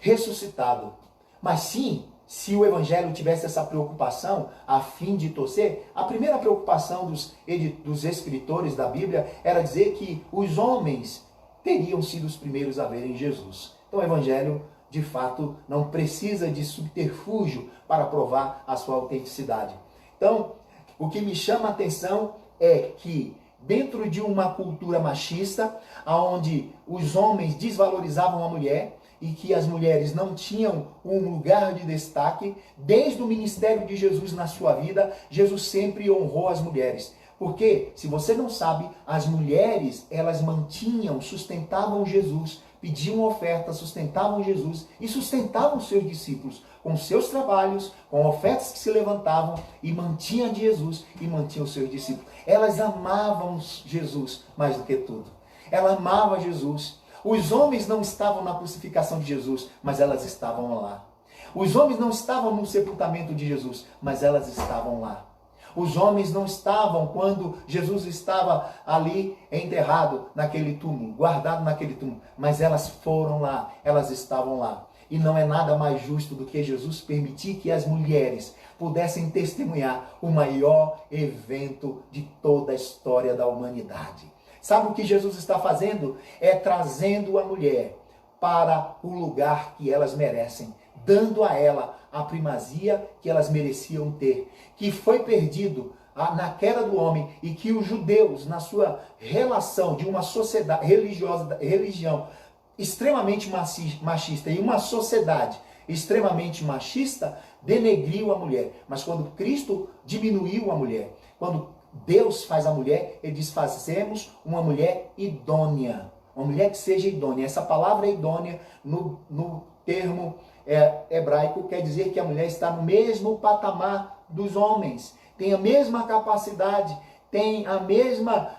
ressuscitado. Mas sim, se o Evangelho tivesse essa preocupação a fim de torcer, a primeira preocupação dos escritores da Bíblia era dizer que os homens teriam sido os primeiros a verem Jesus. Então o Evangelho, de fato, não precisa de subterfúgio para provar a sua autenticidade. Então, o que me chama a atenção é que dentro de uma cultura machista, onde os homens desvalorizavam a mulher, e que as mulheres não tinham um lugar de destaque, desde o ministério de Jesus na sua vida, Jesus sempre honrou as mulheres. Porque, se você não sabe, as mulheres, elas mantinham, sustentavam Jesus, pediam ofertas, sustentavam Jesus e sustentavam seus discípulos com seus trabalhos, com ofertas que se levantavam e mantinham de Jesus e mantinham os seus discípulos. Elas amavam Jesus mais do que tudo. Ela amava Jesus. Os homens não estavam na crucificação de Jesus, mas elas estavam lá. Os homens não estavam no sepultamento de Jesus, mas elas estavam lá. Os homens não estavam quando Jesus estava ali enterrado naquele túmulo, guardado naquele túmulo, mas elas foram lá, elas estavam lá. E não é nada mais justo do que Jesus permitir que as mulheres pudessem testemunhar o maior evento de toda a história da humanidade. Sabe o que Jesus está fazendo? É trazendo a mulher para o lugar que elas merecem, dando a ela a primazia que elas mereciam ter, que foi perdido na queda do homem e que os judeus, na sua relação de uma sociedade religião extremamente machista e uma sociedade extremamente machista, denegriu a mulher. Mas quando Cristo diminuiu a mulher, quando Deus faz a mulher, ele diz: fazemos uma mulher idônea, uma mulher que seja idônea. Essa palavra idônea no termo hebraico quer dizer que a mulher está no mesmo patamar dos homens, tem a mesma capacidade, tem a mesma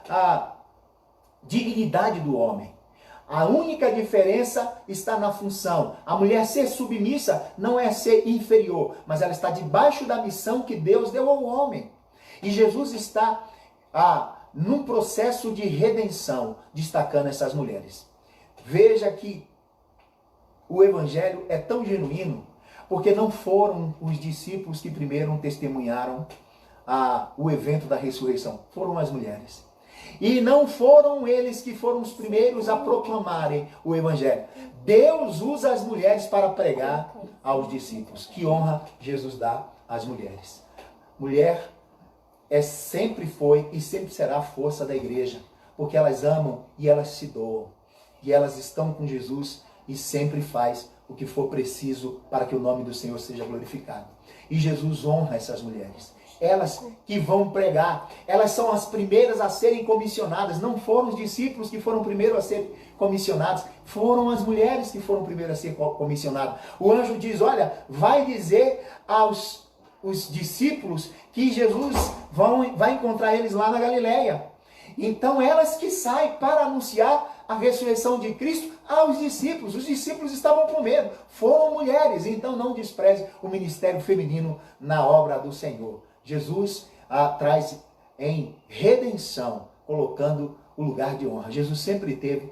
dignidade do homem. A única diferença está na função. A mulher ser submissa não é ser inferior, mas ela está debaixo da missão que Deus deu ao homem. E Jesus está num processo de redenção, destacando essas mulheres. Veja que o evangelho é tão genuíno, porque não foram os discípulos que primeiro testemunharam o evento da ressurreição, foram as mulheres. E não foram eles que foram os primeiros a proclamarem o evangelho. Deus usa as mulheres para pregar aos discípulos. Que honra Jesus dá às mulheres. Mulher sempre foi e sempre será a força da igreja, porque elas amam e elas se doam. E elas estão com Jesus e sempre faz o que for preciso para que o nome do Senhor seja glorificado. E Jesus honra essas mulheres. Elas que vão pregar, elas são as primeiras a serem comissionadas. Não foram os discípulos que foram primeiros a ser comissionados, foram as mulheres que foram primeiras a ser comissionadas. O anjo diz: olha, vai dizer aos discípulos que Jesus vai encontrar eles lá na Galileia. Então elas que saem para anunciar a ressurreição de Cristo aos discípulos. Os discípulos estavam com medo, foram mulheres. Então não despreze o ministério feminino na obra do Senhor. Jesus traz em redenção, colocando o lugar de honra. Jesus sempre teve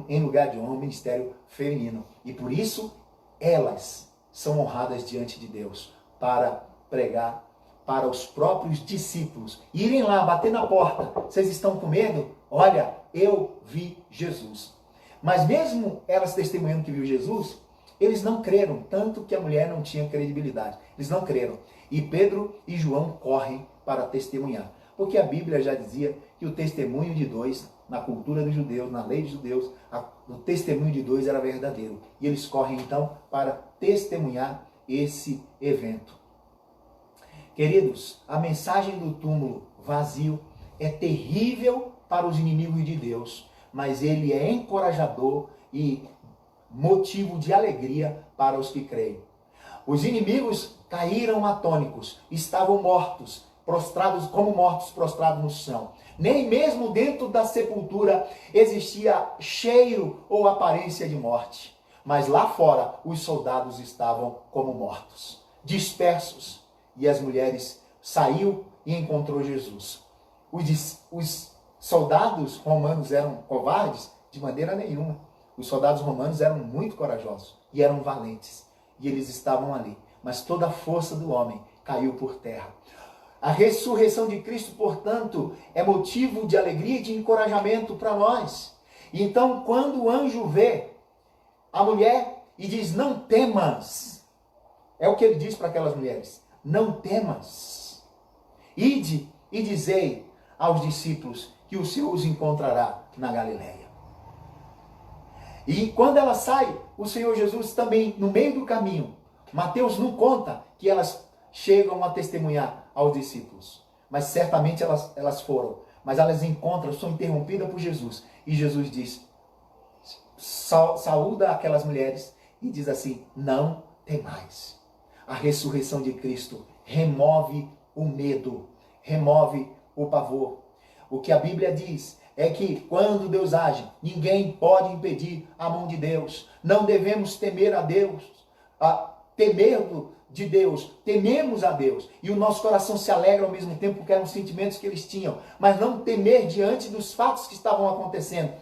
em lugar de honra o ministério feminino. E por isso elas são honradas diante de Deus para pregar para os próprios discípulos. Irem lá, bater na porta. Vocês estão com medo? Olha, eu vi Jesus. Mas mesmo elas testemunhando que viu Jesus, eles não creram, tanto que a mulher não tinha credibilidade. Eles não creram. E Pedro e João correm para testemunhar. Porque a Bíblia já dizia que o testemunho de dois, na cultura dos judeus, na lei dos judeus, o testemunho de dois era verdadeiro. E eles correm então para testemunhar esse evento. Queridos, a mensagem do túmulo vazio é terrível para os inimigos de Deus, mas ele é encorajador e motivo de alegria para os que creem. Os inimigos caíram atônicos, estavam mortos, prostrados como mortos prostrados no chão. Nem mesmo dentro da sepultura existia cheiro ou aparência de morte. Mas lá fora os soldados estavam como mortos, dispersos. E as mulheres saiu e encontrou Jesus. Os soldados romanos eram covardes? De maneira nenhuma. Os soldados romanos eram muito corajosos e eram valentes. E eles estavam ali. Mas toda a força do homem caiu por terra. A ressurreição de Cristo, portanto, é motivo de alegria e de encorajamento para nós. E então, quando o anjo vê a mulher e diz: não temas, é o que ele diz para aquelas mulheres: não temas, ide e dizei aos discípulos que o Senhor os encontrará na Galileia. E quando ela sai, o Senhor Jesus também, no meio do caminho, Mateus não conta que elas chegam a testemunhar aos discípulos. Mas certamente elas foram. Mas elas encontram, são interrompidas por Jesus. E Jesus diz, saúda aquelas mulheres e diz assim, não temais. A ressurreição de Cristo remove o medo, remove o pavor. O que a Bíblia diz é que quando Deus age, ninguém pode impedir a mão de Deus. Não devemos temer a Deus, temer de Deus, tememos a Deus. E o nosso coração se alegra ao mesmo tempo porque eram os sentimentos que eles tinham. Mas não temer diante dos fatos que estavam acontecendo.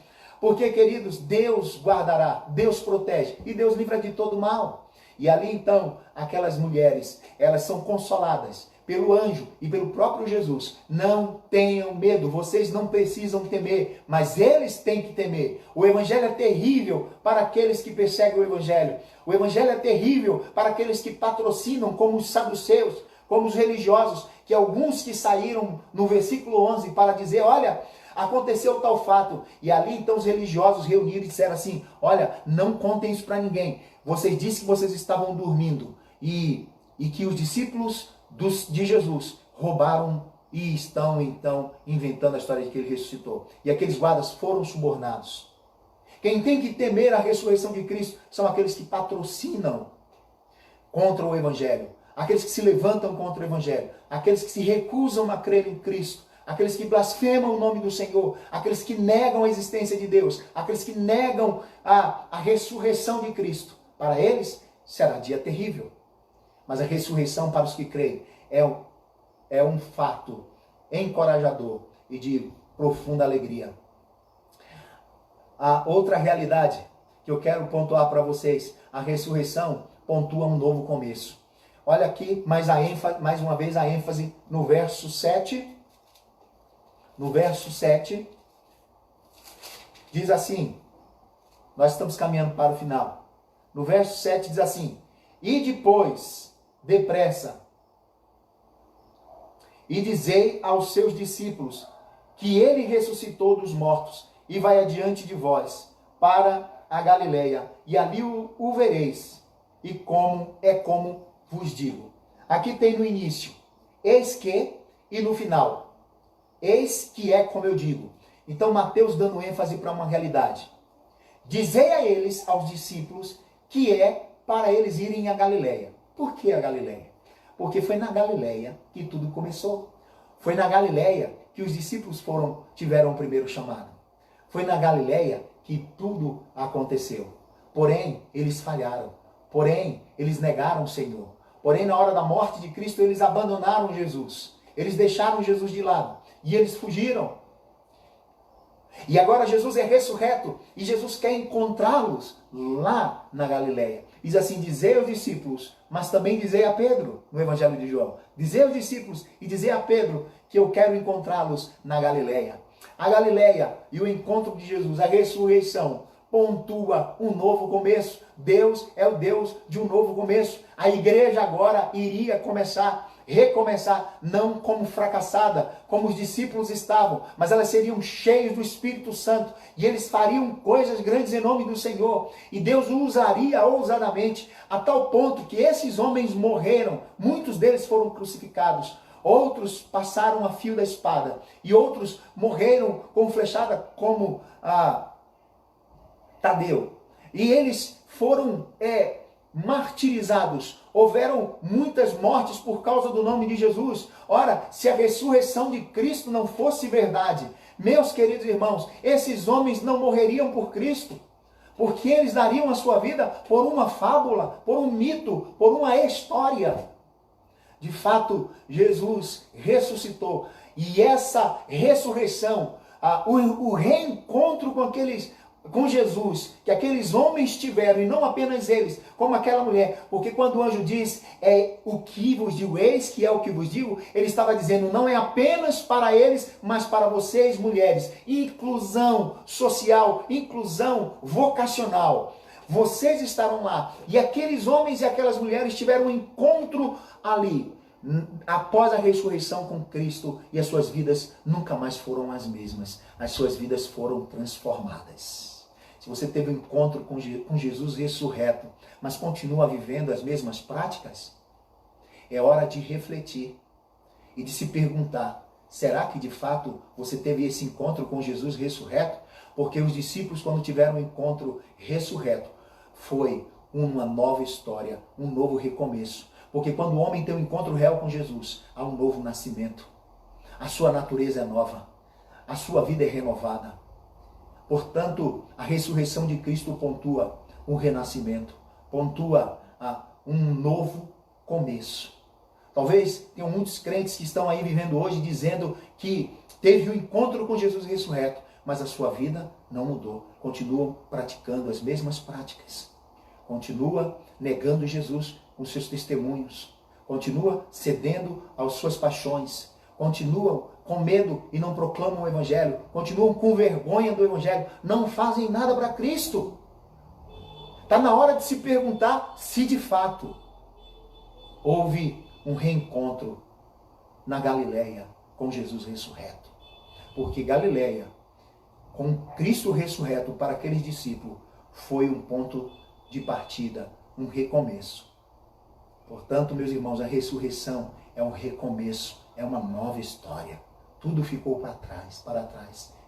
Porque, queridos, Deus guardará, Deus protege e Deus livra de todo mal. E ali então, aquelas mulheres, elas são consoladas pelo anjo e pelo próprio Jesus. Não tenham medo, vocês não precisam temer, mas eles têm que temer. O evangelho é terrível para aqueles que perseguem o evangelho. O evangelho é terrível para aqueles que patrocinam, como os saduceus, como os religiosos, que alguns que saíram no versículo 11 para dizer, olha, aconteceu tal fato. E ali então os religiosos reuniram e disseram assim, olha, não contem isso para ninguém. Vocês disseram que vocês estavam dormindo e que os discípulos de Jesus roubaram e estão então inventando a história de que ele ressuscitou. E aqueles guardas foram subornados. Quem tem que temer a ressurreição de Cristo são aqueles que patrocinam contra o evangelho, aqueles que se levantam contra o evangelho, aqueles que se recusam a crer em Cristo, aqueles que blasfemam o nome do Senhor, aqueles que negam a existência de Deus, aqueles que negam a ressurreição de Cristo. Para eles será dia terrível. Mas a ressurreição para os que creem é um fato encorajador e de profunda alegria. A outra realidade que eu quero pontuar para vocês, a ressurreição pontua um novo começo. Olha aqui mais uma vez a ênfase no verso 7. No verso 7, diz assim, nós estamos caminhando para o final. No verso 7 diz assim, e depois, depressa, e dizei aos seus discípulos que ele ressuscitou dos mortos e vai adiante de vós para a Galileia, e ali o vereis, e como vos digo. Aqui tem no início, eis que, e no final, eis que é como eu digo. Então Mateus dando ênfase para uma realidade. Dizei a eles, aos discípulos, que é para eles irem à Galileia. Por que a Galileia? Porque foi na Galileia que tudo começou. Foi na Galileia que os discípulos tiveram o primeiro chamado. Foi na Galileia que tudo aconteceu. Porém, eles falharam. Porém, eles negaram o Senhor. Porém, na hora da morte de Cristo, eles abandonaram Jesus. Eles deixaram Jesus de lado. E eles fugiram. E agora Jesus é ressurreto. E Jesus quer encontrá-los lá na Galileia. Diz assim, dizei aos discípulos, mas também dizei a Pedro, no Evangelho de João. Dizei aos discípulos e dizei a Pedro que eu quero encontrá-los na Galileia. A Galileia e o encontro de Jesus, a ressurreição, pontua um novo começo. Deus é o Deus de um novo começo. A igreja agora iria recomeçar, não como fracassada, como os discípulos estavam, mas elas seriam cheias do Espírito Santo, e eles fariam coisas grandes em nome do Senhor, e Deus usaria ousadamente, a tal ponto que esses homens morreram, muitos deles foram crucificados, outros passaram a fio da espada, e outros morreram com flechada como Tadeu, e eles foram martirizados. Houveram muitas mortes por causa do nome de Jesus. Ora, se a ressurreição de Cristo não fosse verdade, meus queridos irmãos, esses homens não morreriam por Cristo, porque eles dariam a sua vida por uma fábula, por um mito, por uma história. De fato, Jesus ressuscitou, e essa ressurreição, o reencontro com Jesus, que aqueles homens tiveram, e não apenas eles, como aquela mulher, porque quando o anjo diz, o que vos digo, eis que é o que vos digo, ele estava dizendo, não é apenas para eles, mas para vocês, mulheres, inclusão social, inclusão vocacional, vocês estarão lá, e aqueles homens e aquelas mulheres tiveram um encontro ali, após a ressurreição com Cristo, e as suas vidas nunca mais foram as mesmas, as suas vidas foram transformadas. se você teve um encontro com Jesus ressurreto, mas continua vivendo as mesmas práticas, é hora de refletir e de se perguntar, será que de fato você teve esse encontro com Jesus ressurreto? Porque os discípulos, quando tiveram um encontro ressurreto, foi uma nova história, um novo recomeço. Porque quando o homem tem um encontro real com Jesus, há um novo nascimento. A sua natureza é nova, a sua vida é renovada. Portanto, a ressurreição de Cristo pontua um renascimento, pontua um novo começo. Talvez tenham muitos crentes que estão aí vivendo hoje dizendo que teve um encontro com Jesus ressurreto, mas a sua vida não mudou. Continuam praticando as mesmas práticas. Continua negando Jesus com seus testemunhos. Continua cedendo às suas paixões. Continuam com medo e não proclamam o Evangelho. Continuam com vergonha do Evangelho. Não fazem nada para Cristo. Está na hora de se perguntar se de fato houve um reencontro na Galileia com Jesus ressurreto. Porque Galileia, com Cristo ressurreto para aqueles discípulos, foi um ponto de partida, um recomeço. Portanto, meus irmãos, a ressurreição é um recomeço, é uma nova história. Tudo ficou para trás.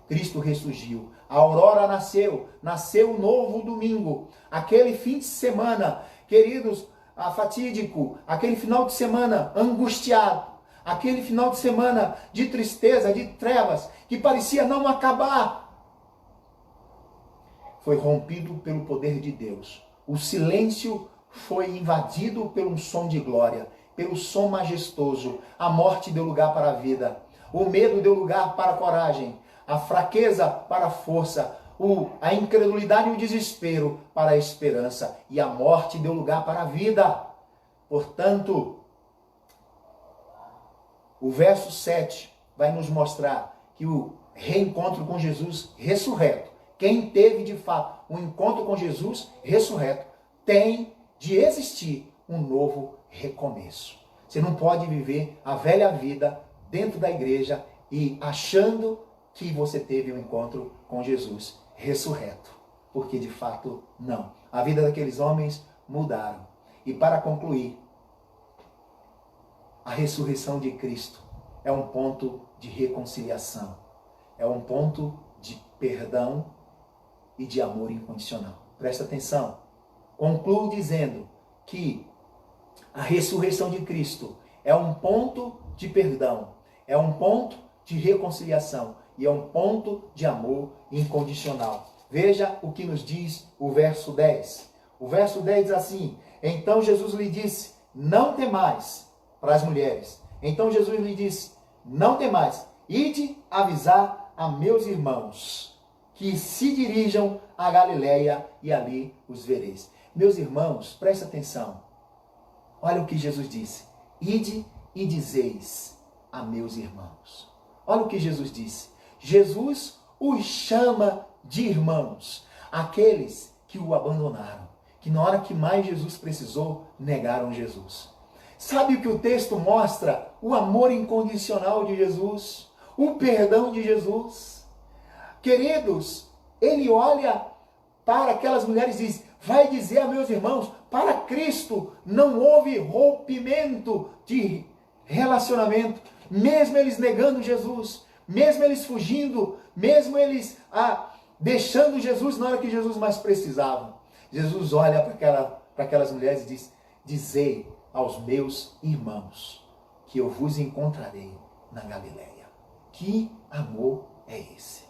Cristo ressurgiu, a aurora nasceu um novo domingo. Aquele fim de semana, queridos, fatídico, aquele final de semana angustiado, aquele final de semana de tristeza, de trevas, que parecia não acabar, foi rompido pelo poder de Deus. O silêncio foi invadido pelo som de glória, pelo som majestoso. A morte deu lugar para a vida. O medo deu lugar para a coragem. A fraqueza para a força. A incredulidade e o desespero para a esperança. E a morte deu lugar para a vida. Portanto, o verso 7 vai nos mostrar que o reencontro com Jesus ressurreto, quem teve de fato um encontro com Jesus ressurreto, tem de existir um novo recomeço. Você não pode viver a velha vida dentro da igreja e achando que você teve um encontro com Jesus ressurreto. Porque de fato não. A vida daqueles homens mudaram. E para concluir, a ressurreição de Cristo é um ponto de reconciliação. É um ponto de perdão e de amor incondicional. Presta atenção. Concluo dizendo que a ressurreição de Cristo é um ponto de perdão, é um ponto de reconciliação e é um ponto de amor incondicional. Veja o que nos diz o verso 10. O verso 10 diz assim: então Jesus lhe disse, não temais, para as mulheres. Então Jesus lhe disse, não temais, ide avisar a meus irmãos que se dirijam a Galileia e ali os vereis. Meus irmãos, presta atenção. Olha o que Jesus disse. Ide e dizeis a meus irmãos. Olha o que Jesus disse. Jesus os chama de irmãos. Aqueles que o abandonaram. Que na hora que mais Jesus precisou, negaram Jesus. Sabe o que o texto mostra? O amor incondicional de Jesus. O perdão de Jesus. Queridos, ele olha para aquelas mulheres e diz, vai dizer a meus irmãos, para Cristo não houve rompimento de relacionamento, mesmo eles negando Jesus, mesmo eles fugindo, mesmo eles deixando Jesus na hora que Jesus mais precisava. Jesus olha para aquelas mulheres e diz, dizei aos meus irmãos que eu vos encontrarei na Galileia. Que amor é esse?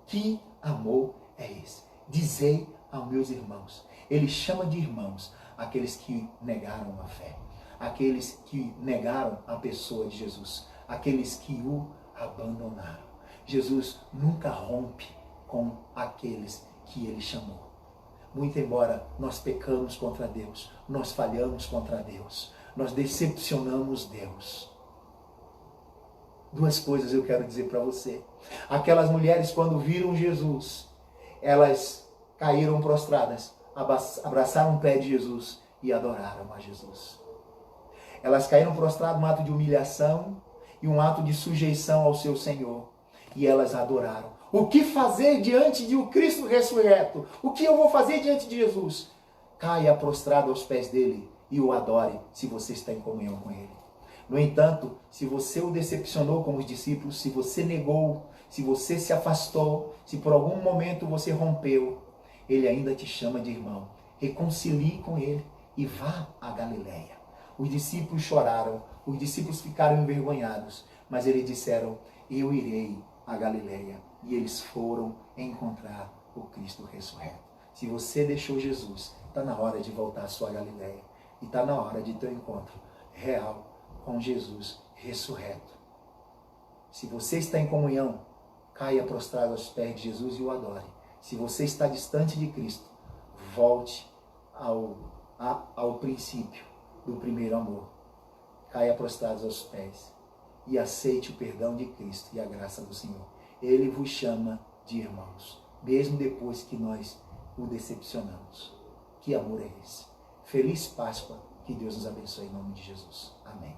Que amor é esse? Dizei aos meus irmãos. Ele chama de irmãos aqueles que negaram a fé, aqueles que negaram a pessoa de Jesus, aqueles que o abandonaram. Jesus nunca rompe com aqueles que ele chamou. Muito embora nós pecamos contra Deus, nós falhamos contra Deus, nós decepcionamos Deus. Duas coisas eu quero dizer para você. Aquelas mulheres, quando viram Jesus, elas caíram prostradas, abraçaram o pé de Jesus e adoraram a Jesus. Elas caíram prostradas num ato de humilhação e um ato de sujeição ao seu Senhor. E elas adoraram. O que fazer diante de um Cristo ressurreto? O que eu vou fazer diante de Jesus? Caia prostrado aos pés dele e o adore, se você está em comunhão com ele. No entanto, se você o decepcionou como os discípulos, se você negou, se você se afastou, se por algum momento você rompeu, ele ainda te chama de irmão. Reconcilie com ele e vá a Galileia. Os discípulos choraram, os discípulos ficaram envergonhados, mas eles disseram, eu irei a Galileia. E eles foram encontrar o Cristo ressurreto. Se você deixou Jesus, está na hora de voltar à sua Galileia. E está na hora de ter um encontro real com Jesus ressurreto. Se você está em comunhão, caia prostrado aos pés de Jesus e o adore. Se você está distante de Cristo, volte ao princípio do primeiro amor. Caia prostrado aos pés e aceite o perdão de Cristo e a graça do Senhor. Ele vos chama de irmãos, mesmo depois que nós o decepcionamos. Que amor é esse? Feliz Páscoa, que Deus nos abençoe em nome de Jesus. Amém.